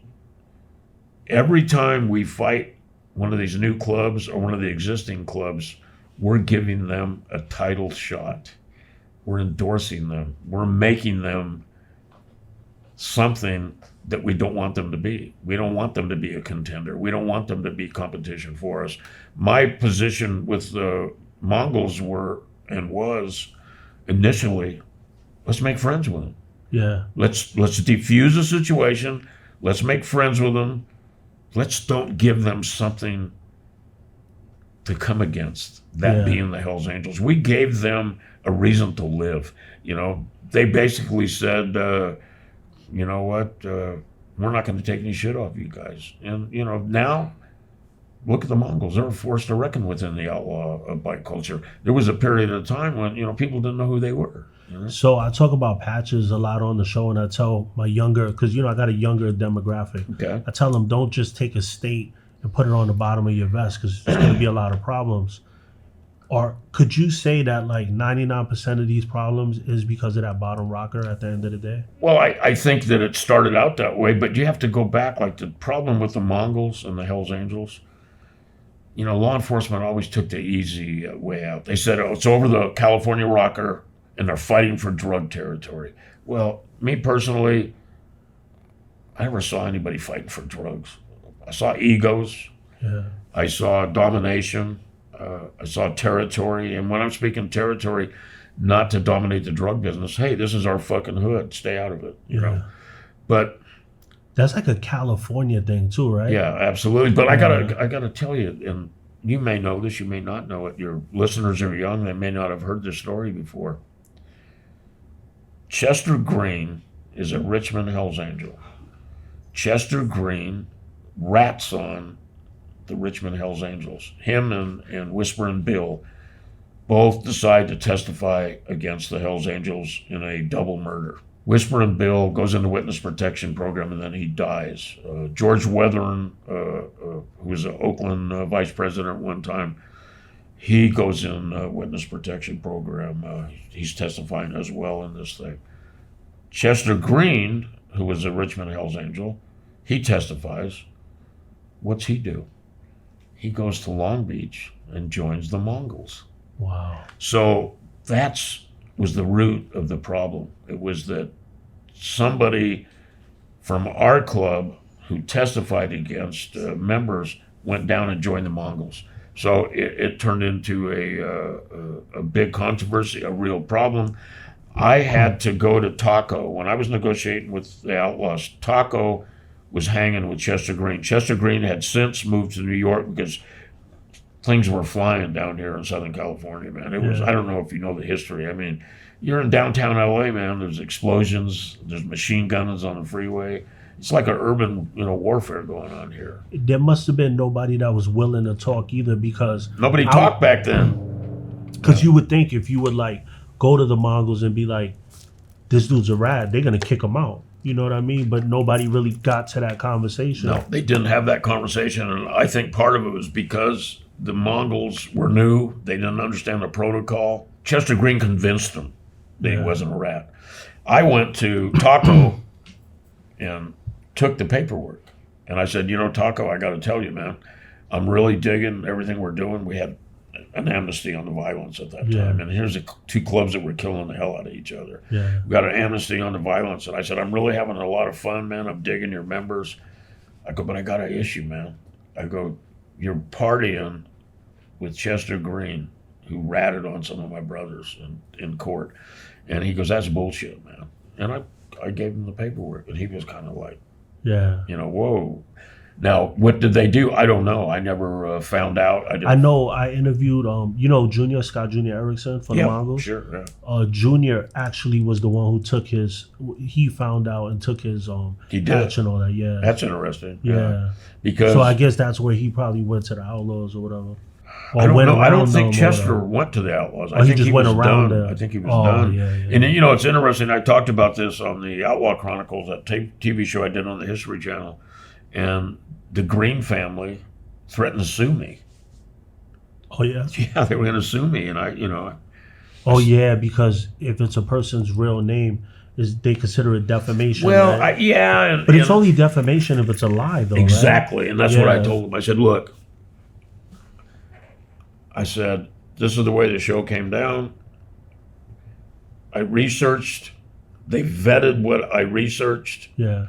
every time we fight one of these new clubs or one of the existing clubs, we're giving them a title shot. We're endorsing them. We're making them something that we don't want them to be. We don't want them to be a contender. We don't want them to be competition for us. My position with the Mongols was initially, let's make friends with them. Yeah. Let's defuse the situation. Let's make friends with them. Let's don't give them something to come against, that being the Hells Angels. We gave them a reason to live. They basically said, you know what, we're not going to take any shit off you guys. And, now, look at the Mongols. They're a force to reckon with in the outlaw bike culture. There was a period of time when, people didn't know who they were. So I talk about patches a lot on the show, and I tell my younger, because, I got a younger demographic. Okay. I tell them, don't just take a state and put it on the bottom of your vest, because there's going to be a lot of problems. Or could you say that like 99% of these problems is because of that bottom rocker at the end of the day? Well, I think that it started out that way, but you have to go back. Like the problem with the Mongols and the Hells Angels, law enforcement always took the easy way out. They said, oh, it's over the California rocker and they're fighting for drug territory. Well, me personally, I never saw anybody fighting for drugs. I saw egos. Yeah. I saw domination. I saw territory, and when I'm speaking territory, not to dominate the drug business. Hey, this is our fucking hood. Stay out of it, you know. But that's like a California thing too, right? Yeah, absolutely. But I gotta tell you, and you may know this, you may not know it. Your listeners are young; they may not have heard this story before. Chester Green is a Richmond Hells Angel. Chester Green rats on the Richmond Hells Angels. Him and Whispering Bill both decide to testify against the Hells Angels in a double murder. Whispering Bill goes into witness protection program and then he dies. George Weathern, who was an Oakland vice president at one time, he goes in witness protection program. He's testifying as well in this thing. Chester Green, who was a Richmond Hells Angel, he testifies. What's he do? He goes to Long Beach and joins the Mongols. Wow. So was the root of the problem. It was that somebody from our club who testified against members went down and joined the Mongols. So it turned into a big controversy, a real problem. I had to go to Taco. When I was negotiating with the Outlaws, Taco was hanging with Chester Green. Chester Green had since moved to New York because things were flying down here in Southern California, man. It was, I don't know if you know the history. I mean, you're in downtown LA, man. There's explosions. There's machine guns on the freeway. It's like an urban, warfare going on here. There must have been nobody that was willing to talk either, because nobody talked back then. Because you would think if you would like go to the Mongols and be like, this dude's a rat, they're gonna kick him out. You know what I mean? But nobody really got to that conversation. No, they didn't have that conversation, and I think part of it was because the Mongols were new. They didn't understand the protocol. Chester Green convinced them that he wasn't a rat. I went to Taco and took the paperwork. And I said, Taco, I got to tell you, man, I'm really digging everything we're doing. We had an amnesty on the violence at that time. And here's the two clubs that were killing the hell out of each other. Yeah. We got an amnesty on the violence. And I said, I'm really having a lot of fun, man. I'm digging your members. I go, but I got an issue, man. I go, you're partying with Chester Green, who ratted on some of my brothers in court. And he goes, that's bullshit, man. And I gave him the paperwork, and he was kind of like, whoa. Now, what did they do? I don't know. I never found out. I know I interviewed, Scott Jr. Erickson from the Mongols. Sure, Junior actually was the one who he found out and took his patch and all that, yeah. That's interesting. Yeah. Because so I guess that's where he probably went to the Outlaws or whatever. Or I don't know. I don't think Chester went to the Outlaws. I think he went around done. I think he was done. Yeah. And then, it's interesting. I talked about this on the Outlaw Chronicles, that TV show I did on the History Channel. And the Green family threatened to sue me. Oh, yeah? Yeah, they were going to sue me. And I. Oh, yeah, because if it's a person's real name, is they consider it defamation. Well, right? yeah, But it's only defamation if it's a lie, though. exactly, right? and that's what I Yeah. told him. I said, look, I said, this is the way the show came down. I researched. They vetted what I researched. Yeah.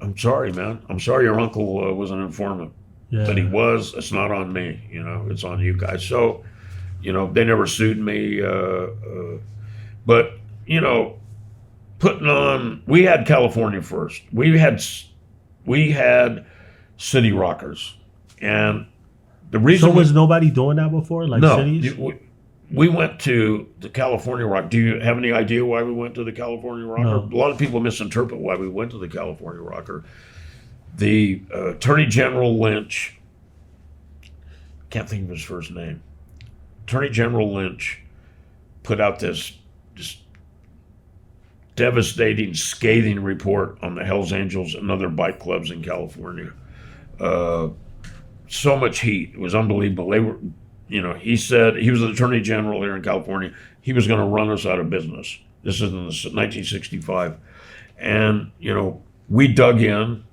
I'm sorry, man. I'm sorry your uncle was an informant. Yeah. But he was. It's not on me. It's on you guys. So, they never sued me. But, putting on, we had California first. We had city rockers. And the reason. So was nobody doing that before? Like no, cities? we went to the California Rock. Do you have any idea why we went to the California Rocker? No. A lot of people misinterpret why we went to the California Rocker. The Attorney General Lynch, can't think of his first name. Attorney General Lynch put out this devastating, scathing report on the Hells Angels and other bike clubs in California. So much heat. It was unbelievable. They were. He said he was the Attorney General here in California. He was going to run us out of business. This is in 1965. And, we dug in.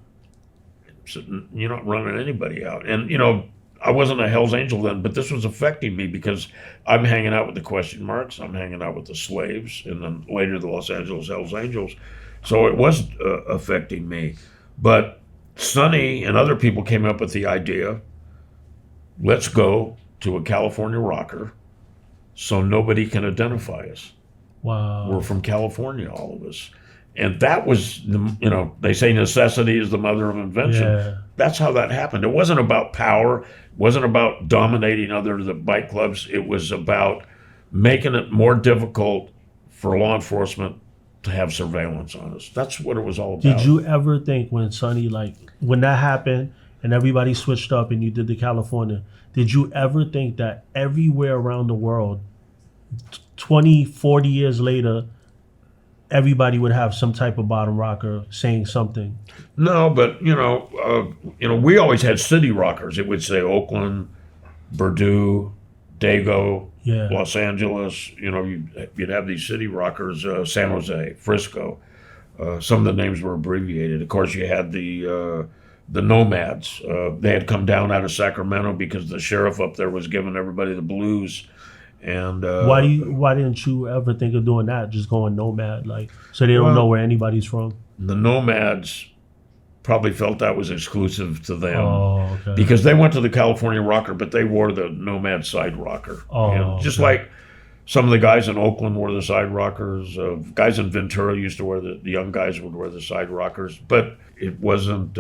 Said, you're not running anybody out. And, I wasn't a Hell's Angel then, but this was affecting me because I'm hanging out with the question marks. I'm hanging out with the slaves, and then later the Los Angeles Hells Angels. So it was affecting me. But Sonny and other people came up with the idea, let's go to a California rocker so nobody can identify us. Wow. We're from California, all of us. And that was, they say necessity is the mother of invention. Yeah. That's how that happened. It wasn't about power. It wasn't about dominating the bike clubs. It was about making it more difficult for law enforcement to have surveillance on us. That's what it was all about. Did you ever think when Sonny, when that happened and everybody switched up and you did the California, did you ever think that everywhere around the world, 20, 40 years later, everybody would have some type of bottom rocker saying something? No, but we always had city rockers. It would say Oakland, Purdue, Dago, Yeah. Los Angeles. You'd have these city rockers, San Jose, Frisco. Some of the names were abbreviated. Of course, you had the Nomads. They had come down out of Sacramento because the sheriff up there was giving everybody the blues. And why didn't you ever think of doing that? Just going nomad, so they don't know where anybody's from. The Nomads probably felt that was exclusive to them. Oh, okay. Because they went to the California Rocker, but they wore the Nomad side rocker. Oh, and just okay. like some of the guys in Oakland wore the side rockers. Guys in Ventura used to wear the young guys would wear the side rockers. But it wasn't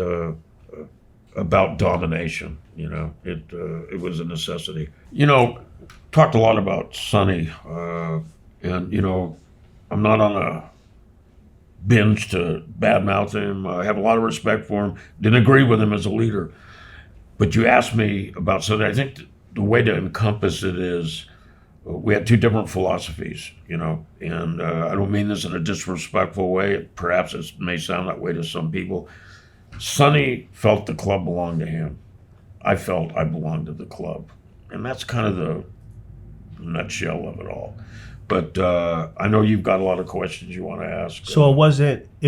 about domination. It was a necessity. Talked a lot about Sonny, and I'm not on a binge to badmouth him. I have a lot of respect for him. Didn't agree with him as a leader, but you asked me about Sonny. I think the way to encompass it is we had two different philosophies, and I don't mean this in a disrespectful way. Perhaps it may sound that way to some people. Sonny felt the club belonged to him. I felt I belonged to the club, and that's kind of the nutshell of it all. But I know you've got a lot of questions you want to ask. So it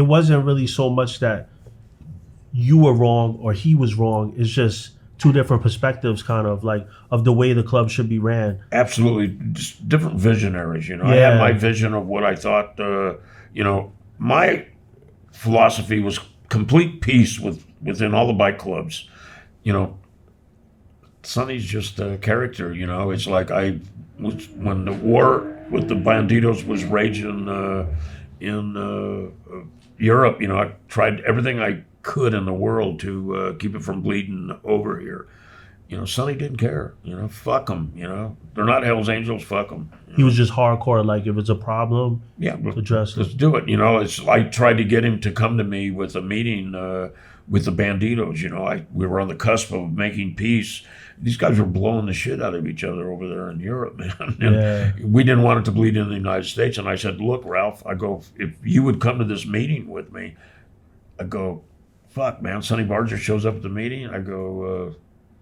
wasn't really so much that you were wrong or he was wrong. It's just two different perspectives, kind of of the way the club should be ran. Absolutely, just different visionaries. I had my vision of what I thought. My philosophy was complete peace within all the bike clubs. Sonny's just a character. It's like when the war with the banditos was raging in Europe, I tried everything I could in the world to keep it from bleeding over here. Sonny didn't care. Fuck them. They're not Hell's Angels. Fuck them. He was just hardcore. If it's a problem, address it. Let's do it. I tried to get him to come to me with a meeting with the banditos. We were on the cusp of making peace. These guys were blowing the shit out of each other over there in Europe, man. And we didn't want it to bleed into the United States. And I said, look, Ralph, I go, if you would come to this meeting with me, I go, fuck, man, Sonny Barger shows up at the meeting. I go,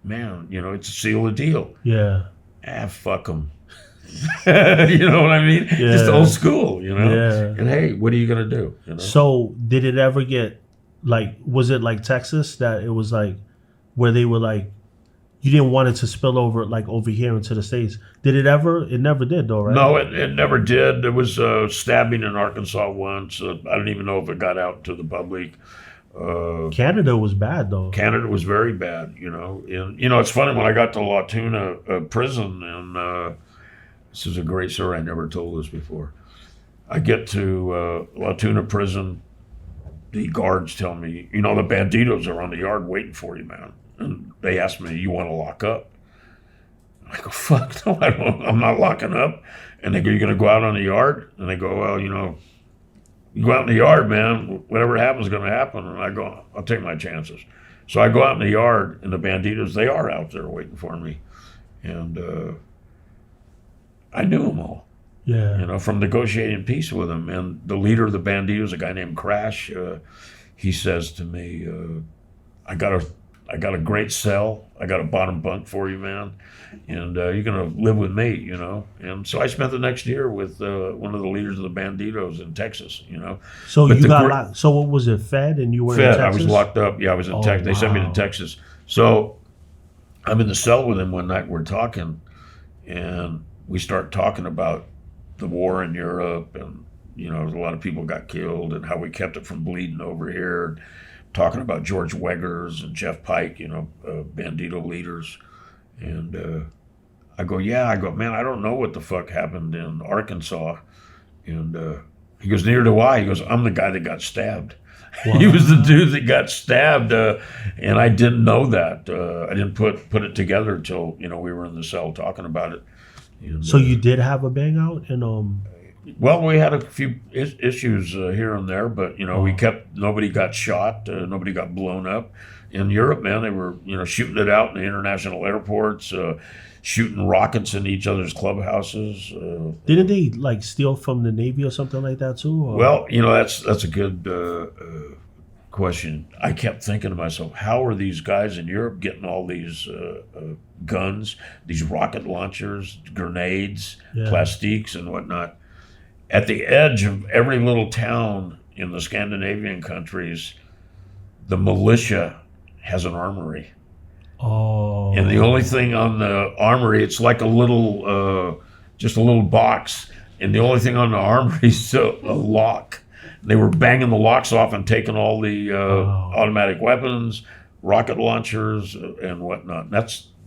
man, it's a seal of deal. Yeah. Fuck him. You know what I mean? Just Yeah. old school, you know? Yeah. And hey, what are you going to do? You know? So did it ever get like? Was it like Texas that it was like where they were like you didn't want it to spill over like over here into the States? Did it ever? It never did though, right? No, it never did. There was a stabbing in Arkansas once. I don't even know if it got out to the public. Canada was bad though. Canada was very bad, you know. And, you know, it's funny, when I got to La Tuna prison, and this is a great story, I never told this before. I get to La Tuna prison, the guards tell me, you know, the banditos are on the yard waiting for you, man. And they asked me, you want to lock up? I go, fuck, no, I don't, I'm not locking up. And they go, you're going to go out on the yard? And they go, well, you know, you go out in the yard, man, whatever happens is going to happen. And I go, I'll take my chances. So I go out in the yard, and the banditos, they are out there waiting for me. And I knew them all, Yeah. you know, from negotiating peace with them. And the leader of the banditos, a guy named Crash, he says to me, I got a great cell. I got a bottom bunk for you, man. And you're going to live with me, you know. And so I spent the next year with one of the leaders of the banditos in Texas, you know. So But you the got gr- locked. So what was it? Fed and you were in Fed. Texas? I was locked up. Yeah, I was in Oh, Texas. They sent me to wow. Texas. So I'm in the cell with him one night. We're talking, and we start talking about the war in Europe, and you know, a lot of people got killed, and how we kept it from bleeding over here. Talking about George Weggers and Jeff Pike, you know, bandito leaders, and I go, man, I don't know what the fuck happened in Arkansas, and he goes, neither do I. He goes, I'm the guy that got stabbed. Wow. He was the dude that got stabbed, and I didn't know that. I didn't put it together until, you know, we were in the cell talking about it. And, So you did have a bang out and well, we had a few issues here and there, but you know, we kept. Nobody got shot. Nobody got blown up. In Europe, man, they were, you know, shooting it out in the international airports, shooting rockets in each other's clubhouses. didn't they like steal from the Navy or something like that too? Or? Well, you know, that's a good question. I kept thinking to myself, how are these guys in Europe getting all these guns, these rocket launchers, grenades, Yeah. plastiques, and whatnot? At the edge of every little town in the Scandinavian countries, the militia has an armory. Oh. And the only thing on the armory, it's like a little, just a little box. And the only thing on the armory is a lock. They were banging the locks off and taking all the automatic weapons, rocket launchers, and whatnot.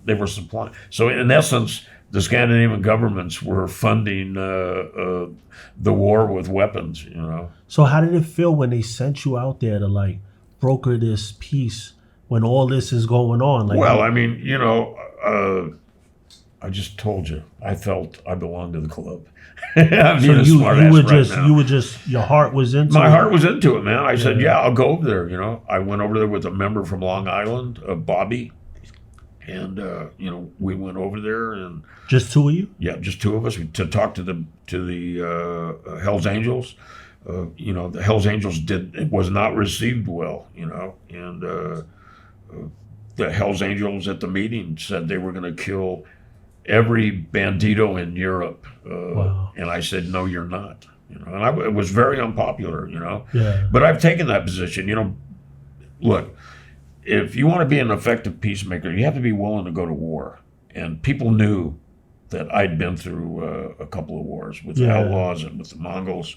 They were supplying. So in essence, the Scandinavian governments were funding the war with weapons, you know. So how did it feel when they sent you out there to like broker this peace when all this is going on? Like, Well, I mean, you know, I just told you, I felt I belonged to the club. I'm so being a you smart were ass right just now. you were just your heart was into My it. heart was into it, man. I said, Yeah. yeah, I'll go over there. You know, I went over there with a member from Long Island, Bobby, and you know, we went over there, and Just two of you? yeah, just two of us to talk to the Hell's Angels. You know, the Hell's Angels it was not received well. You know, and the Hell's Angels at the meeting said they were going to kill every bandito in Europe, Wow. and I said, no, you're not. You know, and it was very unpopular. You know, Yeah. but I've taken that position. You know, look, if you want to be an effective peacemaker, you have to be willing to go to war. And people knew that I'd been through a couple of wars with the Yeah. outlaws and with the Mongols,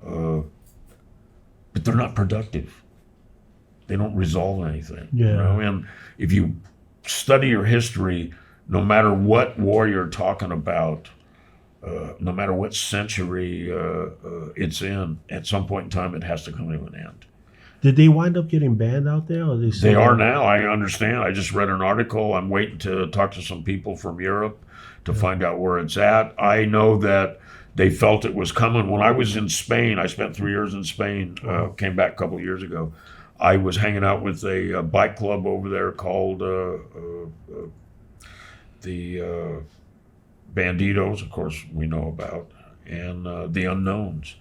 but they're not productive. They don't resolve anything. Yeah. You know? And if you study your history, no matter what war you're talking about, no matter what century it's in, at some point in time, it has to come to an end. Did they wind up getting banned out there? Or They are now. I understand. I just read an article. I'm waiting to talk to some people from Europe to find out where it's at. I know that they felt it was coming. When I was in Spain, I spent 3 years in Spain, came back a couple of years ago. I was hanging out with a bike club over there called the Banditos, of course, we know about, and the Unknowns.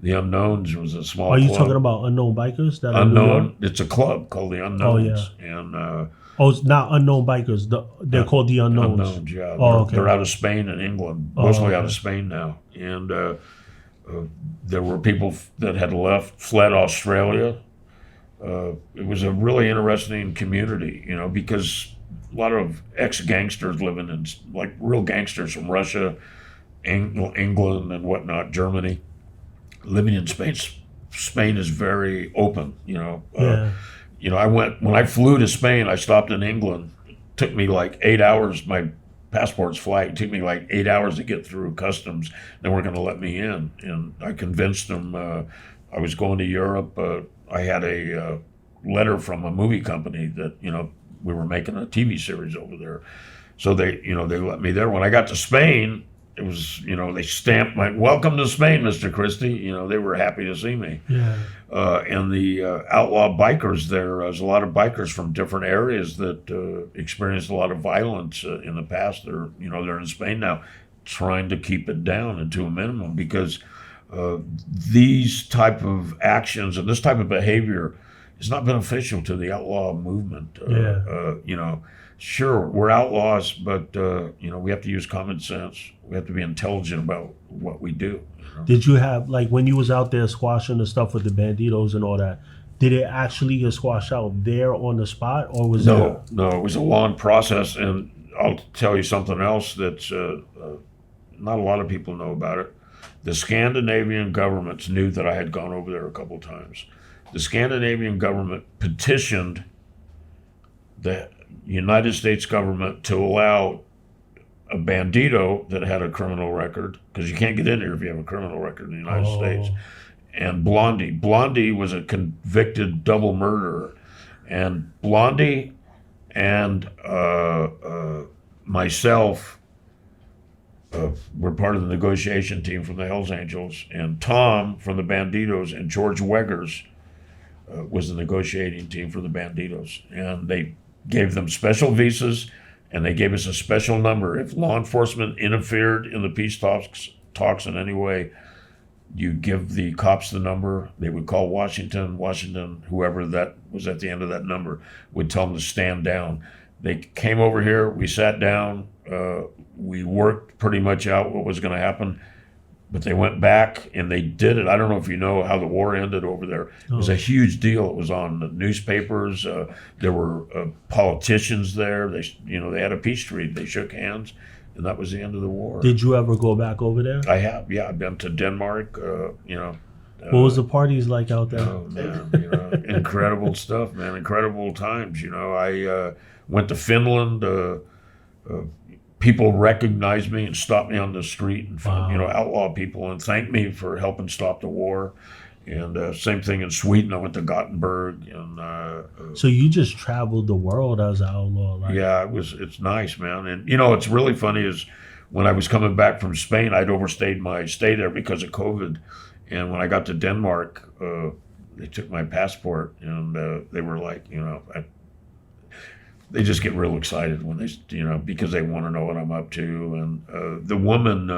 The Unknowns was a small Are you club. talking about Unknown Bikers? That are in New York? Unknown. It's a club called the Unknowns, and Oh, it's not unknown bikers. They're called the unknowns. Unknowns, yeah. Oh, okay. They're out of Spain and England, Oh, mostly out okay. of Spain now. And there were people that had fled Australia. It was a really interesting community, because a lot of ex-gangsters living in, like real gangsters from Russia, England and whatnot, Germany, living in Spain. Spain is very open, Yeah. When I flew to Spain, I stopped in England. It took me like 8 hours. My passport's flight. It took me like 8 hours to get through customs. They weren't going to let me in. And I convinced them I was going to Europe. I had a letter from a movie company that, we were making a TV series over there. So they let me there. When I got to Spain, it was, they stamped my "Welcome to Spain, Mr. Christie." They were happy to see me. Yeah. And the outlaw bikers there's a lot of bikers from different areas that experienced a lot of violence in the past. They're in Spain now, trying to keep it down and to a minimum, because these type of actions and this type of behavior is not beneficial to the outlaw movement. Sure, we're outlaws, but we have to use common sense. We have to be intelligent about what we do. Did you have, like, when you was out there squashing the stuff with the banditos and all that, did it actually get squashed out there on the spot, or was No, it was a long process. And I'll tell you something else that's not a lot of people know about it. The Scandinavian governments knew that I had gone over there a couple times. The Scandinavian government petitioned the United States government to allow a bandito that had a criminal record, because you can't get in here if you have a criminal record in the United States, and Blondie. Blondie was a convicted double murderer, and Blondie and myself were part of the negotiation team from the Hells Angels, and Tom from the Banditos, and George Weggers was the negotiating team for the Banditos, and they gave them special visas, and they gave us a special number. If law enforcement interfered in the peace talks in any way, you give the cops the number. They would call Washington, whoever that was at the end of that number, would tell them to stand down. They came over here, we sat down, we worked pretty much out what was going to happen, but they went back and they did it. I don't know if you know how the war ended over there. It was a huge deal. It was on the newspapers. There were politicians there. They had a peace treaty. They shook hands, and that was the end of the war. Did you ever go back over there? I have, yeah. I've been to Denmark. What was the parties like out there? Oh man, incredible stuff, man. Incredible times. I went to Finland. People recognized me and stopped me on the street and found, outlaw people, and thanked me for helping stop the war. And same thing in Sweden. I went to Gothenburg, and So you just traveled the world as an outlaw, right? yeah, it's nice, man. And it's really funny is when I was coming back from Spain, I'd overstayed my stay there because of COVID, and when I got to Denmark, they took my passport, and they were like, they just get real excited when they, because they want to know what I'm up to. And the woman,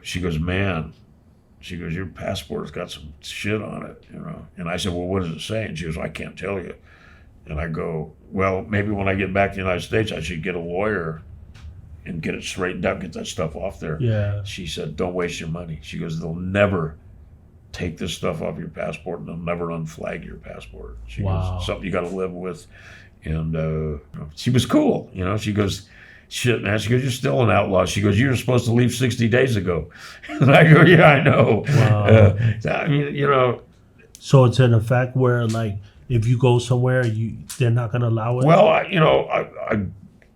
she goes, "Man," she goes, "your passport's got some shit on it, And I said, "Well, what does it say?" And she goes, "I can't tell you." And I go, "Well, maybe when I get back to the United States, I should get a lawyer and get it straightened out, get that stuff off there." Yeah. She said, "Don't waste your money." She goes, "They'll never take this stuff off your passport, and they'll never unflag your passport." She goes, "Something you got to live with." And she was cool, She goes, "Shit, man." She goes, "You're still an outlaw." She goes, "You were supposed to leave 60 days ago." And I go, "Yeah, I know." Wow. I mean, So it's in effect where, like, if you go somewhere, they're not going to allow it? well, I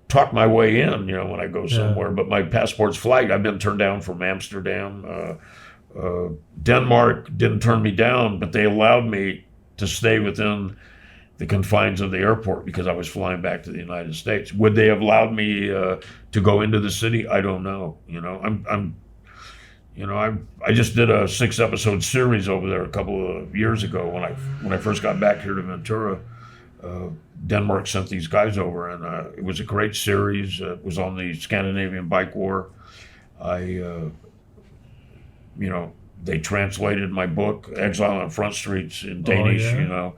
talk my way in, when I go somewhere, but my passport's flagged. I've been turned down from Amsterdam. Denmark didn't turn me down, but they allowed me to stay within the confines of the airport because I was flying back to the United States. Would they have allowed me to go into the city? I don't know. I just did a 6-episode series over there a couple of years ago when I first got back here to Ventura. Denmark sent these guys over, and it was a great series. It was on the Scandinavian bike war. They translated my book, Exile on Front Streets, in Danish. yeah? You know,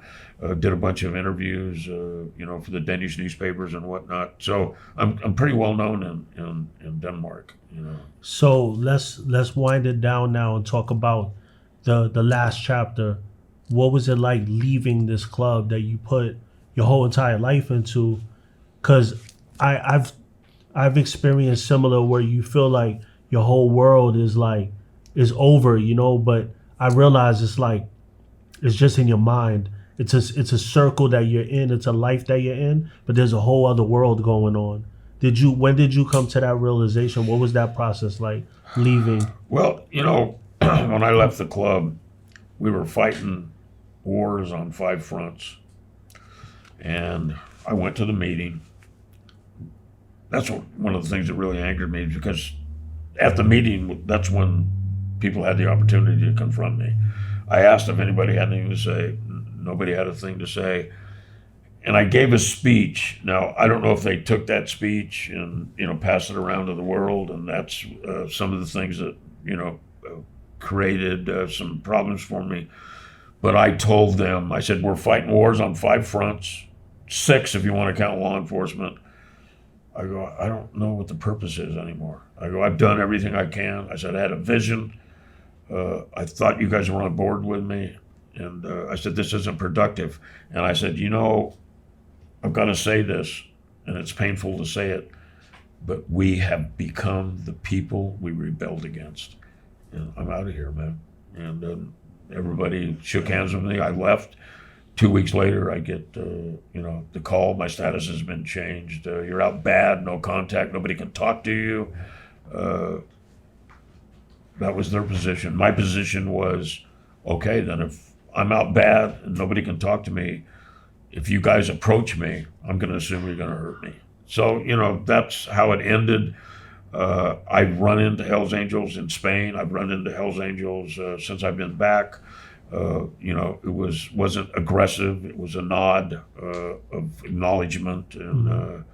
did a bunch of interviews, you know, for the Danish newspapers and whatnot. So I'm pretty well known in Denmark. You know. So let's wind it down now and talk about the last chapter. What was it like leaving this club that you put your whole entire life into? Because I've experienced similar where you feel like your whole world is over, you know. But I realize it's just in your mind. It's a circle that you're in. It's a life that you're in. But there's a whole other world going on. When did you come to that realization? What was that process like, leaving? Well, you know, when I left the club, we were fighting wars on 5 fronts. And I went to the meeting. That's one of the things that really angered me, because at the meeting, that's when people had the opportunity to confront me. I asked if anybody had anything to say. Nobody had a thing to say. And I gave a speech. Now, I don't know if they took that speech and, you know, passed it around to the world, and that's some of the things that, you know, created some problems for me. But I told them, I said, we're fighting wars on 5 fronts, 6 if you want to count law enforcement. I go, I don't know what the purpose is anymore. I go, I've done everything I can. I said, I had a vision. I thought you guys were on board with me. And I said, this isn't productive. And I said, you know, I've got to say this, and it's painful to say it, but we have become the people we rebelled against. And I'm out of here, man. And everybody shook hands with me. I left. 2 weeks later, I get, you know, the call. My status has been changed. You're out bad, no contact, nobody can talk to you. That was their position. My position was, okay, then if I'm out bad and nobody can talk to me, if you guys approach me, I'm going to assume you're going to hurt me. So, you know, that's how it ended. I've run into Hells Angels in Spain. I've run into Hells Angels since I've been back. You know, it wasn't aggressive. It was a nod of acknowledgement, and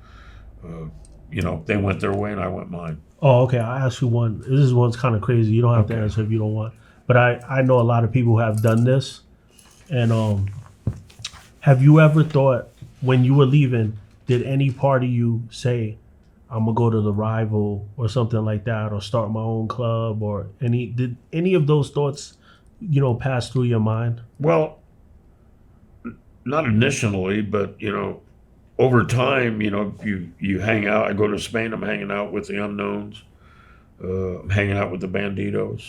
you know, they went their way and I went mine. Oh, okay. I'll ask you one. This one's kind of crazy. You don't have to answer if you don't want. But I know a lot of people who have done this. And have you ever thought, when you were leaving, did any part of you say, I'm gonna go to the rival or something like that, or start my own club, or did any of those thoughts, you know, pass through your mind? Well, not initially, but, you know, over time, you know, you hang out. I go to Spain, I'm hanging out with the unknowns. I'm hanging out with the banditos.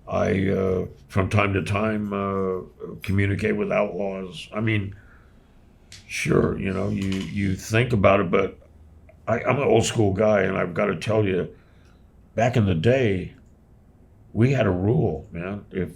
I, from time to time, communicate with outlaws. I mean, sure, you know, you think about it, but I'm an old school guy, and I've got to tell you, back in the day, we had a rule, man. If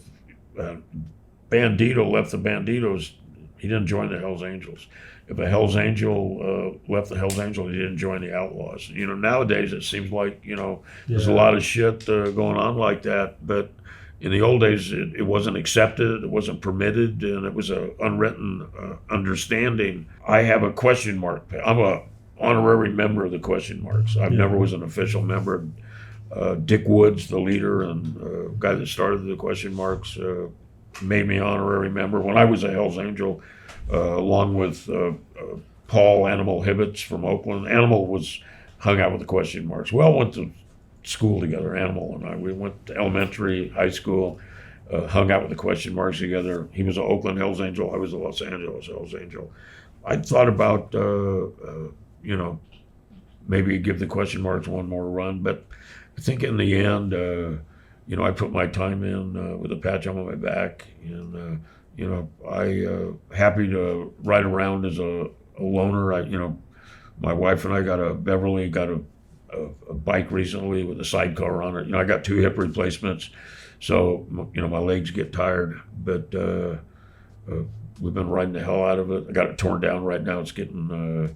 Bandito left the Banditos, he didn't join the Hells Angels. If a Hells Angel left the Hells Angels, he didn't join the Outlaws. You know, nowadays it seems like, you know, there's a lot of shit going on like that. But in the old days, it wasn't accepted, it wasn't permitted, and it was an unwritten understanding. I have a question mark. I'm a honorary member of the question marks. I never was an official member. Dick Woods, the leader and guy that started the question marks, made me honorary member when I was a Hells Angel, along with Paul Animal Hibbets from Oakland. Animal hung out with the question marks. We all went to school together, Animal and I. We went to elementary, high school, hung out with the question marks together. He was an Oakland Hells Angel. I was a Los Angeles Hells Angel. I thought about, you know, maybe give the question marks one more run, but I think in the end, you know, I put my time in with a patch on my back, and you know, I happy to ride around as a loner. You know, my wife and I Beverly got a bike recently with a sidecar on it. You know, I got 2 hip replacements, so you know my legs get tired, but we've been riding the hell out of it. I got it torn down right now. It's getting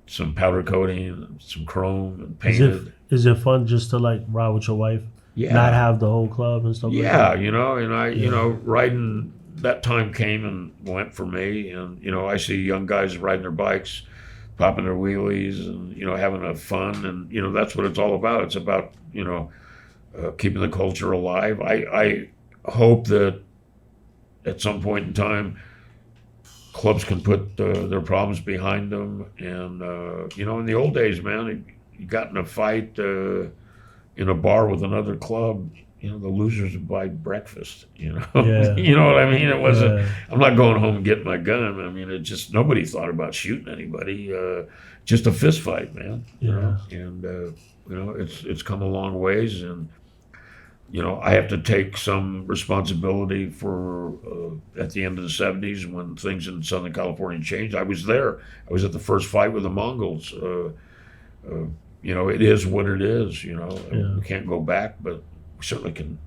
some powder coating, some chrome, and painted. Is it fun just to like ride with your wife? Yeah. Not have the whole club and stuff like that? Yeah, you know, and you know, riding, that time came and went for me. And, you know, I see young guys riding their bikes, popping their wheelies and, you know, having a fun. And, you know, that's what it's all about. It's about, you know, keeping the culture alive. I hope that at some point in time, clubs can put their problems behind them. And, in the old days, man, you got in a fight in a bar with another club, the losers would buy breakfast, Yeah. You know what I mean? It wasn't, Yeah. I'm not going home and getting my gun. I mean, it just, nobody thought about shooting anybody. Just a fist fight, man. Yeah. And, it's come a long ways. And, I have to take some responsibility for at the end of the 70s when things in Southern California changed. I was there. I was at the first fight with the Mongols. It is what it is, Yeah. We can't go back, but we certainly can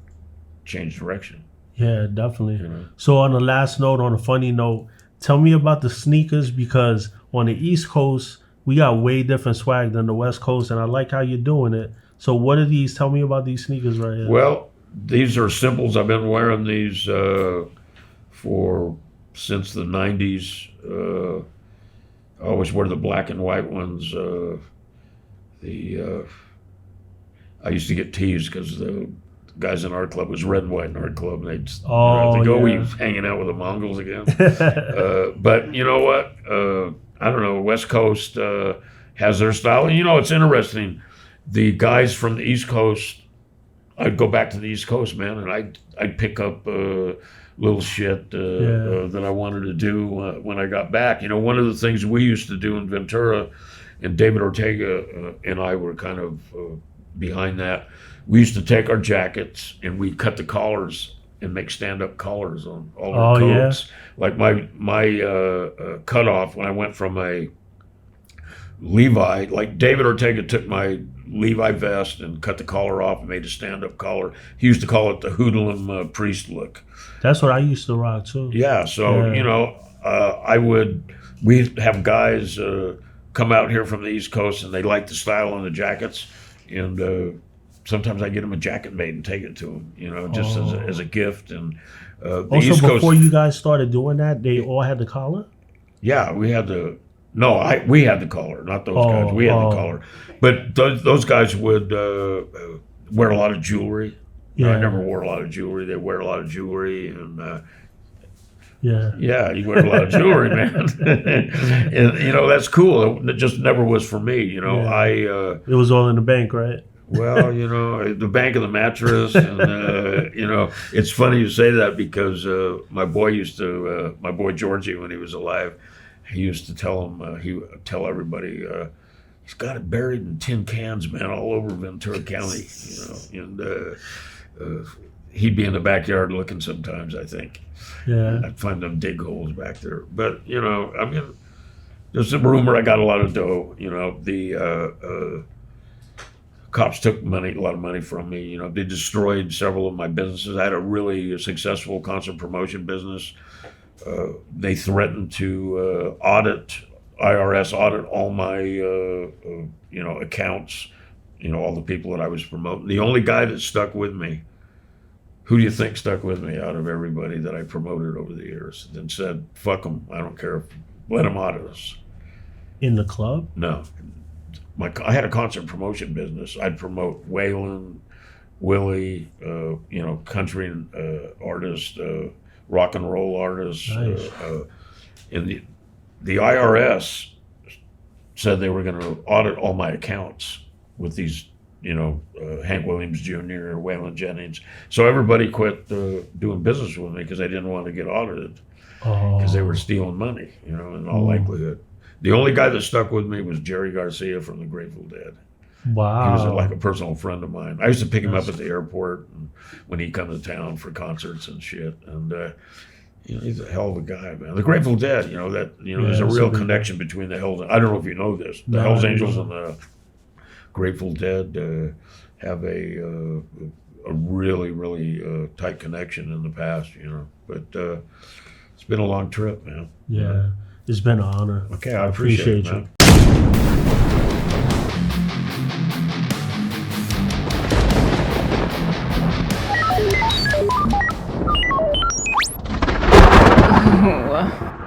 change direction. Yeah, definitely. So on the last note, on a funny note, tell me about the sneakers, because on the East Coast, we got way different swag than the West Coast, and I like how you're doing it. So what are these? Tell me about these sneakers right here. Well, these are simples. I've been wearing these since the 90s. I always wear the black and white ones. I used to get teased because the guys in our club was red and white in our club, and they'd think, "Oh, yeah. he's hanging out with the Mongols again." But you know what? I don't know. West Coast has their style, and it's interesting. The guys from the East Coast, I'd go back to the East Coast, man, and I'd pick up little shit that I wanted to do when I got back. One of the things we used to do in Ventura, and David Ortega and I were kind of behind that. We used to take our jackets and we'd cut the collars and make stand-up collars on all our coats. Yeah. Like my cutoff when I went from a Levi, like David Ortega took my Levi vest and cut the collar off and made a stand-up collar. He used to call it the hoodlum priest look. That's what I used to rock too. Yeah, so we'd have guys come out here from the East Coast and they like the style on the jackets, and sometimes I get them a jacket made and take it to them, just as a gift. And the also, East Coast, before you guys started doing that, they all had the collar? Yeah, we had the. No, we had the collar, not those guys. We had the collar, but those guys would wear a lot of jewelry. Yeah. I never wore a lot of jewelry. They wear a lot of jewelry, and yeah, you wear a lot of jewelry, man. And that's cool. It just never was for me. It was all in the bank, right? Well, the bank of the mattress, and it's funny you say that because my boy Georgie, when he was alive, he used to tell him, he would tell everybody, he's got it buried in tin cans, man, all over Ventura County, and he'd be in the backyard looking sometimes, I think. Yeah. I'd find them dig holes back there. But, there's a rumor I got a lot of dough, the cops took a lot of money from me. They destroyed several of my businesses. I had a really successful concert promotion business. They threatened to IRS audit all my, accounts, all the people that I was promoting. The only guy that stuck with me, who do you think stuck with me out of everybody that I promoted over the years, and said, fuck them, I don't care, let them audit us. In the club? No. I had a concert promotion business. I'd promote Waylon, Willie, country artists, rock and roll artists. Nice. And the IRS said they were going to audit all my accounts with these, Hank Williams Jr., Waylon Jennings. So everybody quit doing business with me because they didn't want to get audited because they were stealing money, in all likelihood. The only guy that stuck with me was Jerry Garcia from the Grateful Dead. Wow. He was like a personal friend of mine. I used to pick him up at the airport when he'd come to town for concerts and shit. And he's a hell of a guy, man. The Grateful Dead, there's a real connection between the Hells. I don't know if you know this. The Hells Angels and the Grateful Dead have a really, really tight connection in the past, But it's been a long trip, man. Yeah. It's been an honor. Okay, I appreciate it, you. Oh.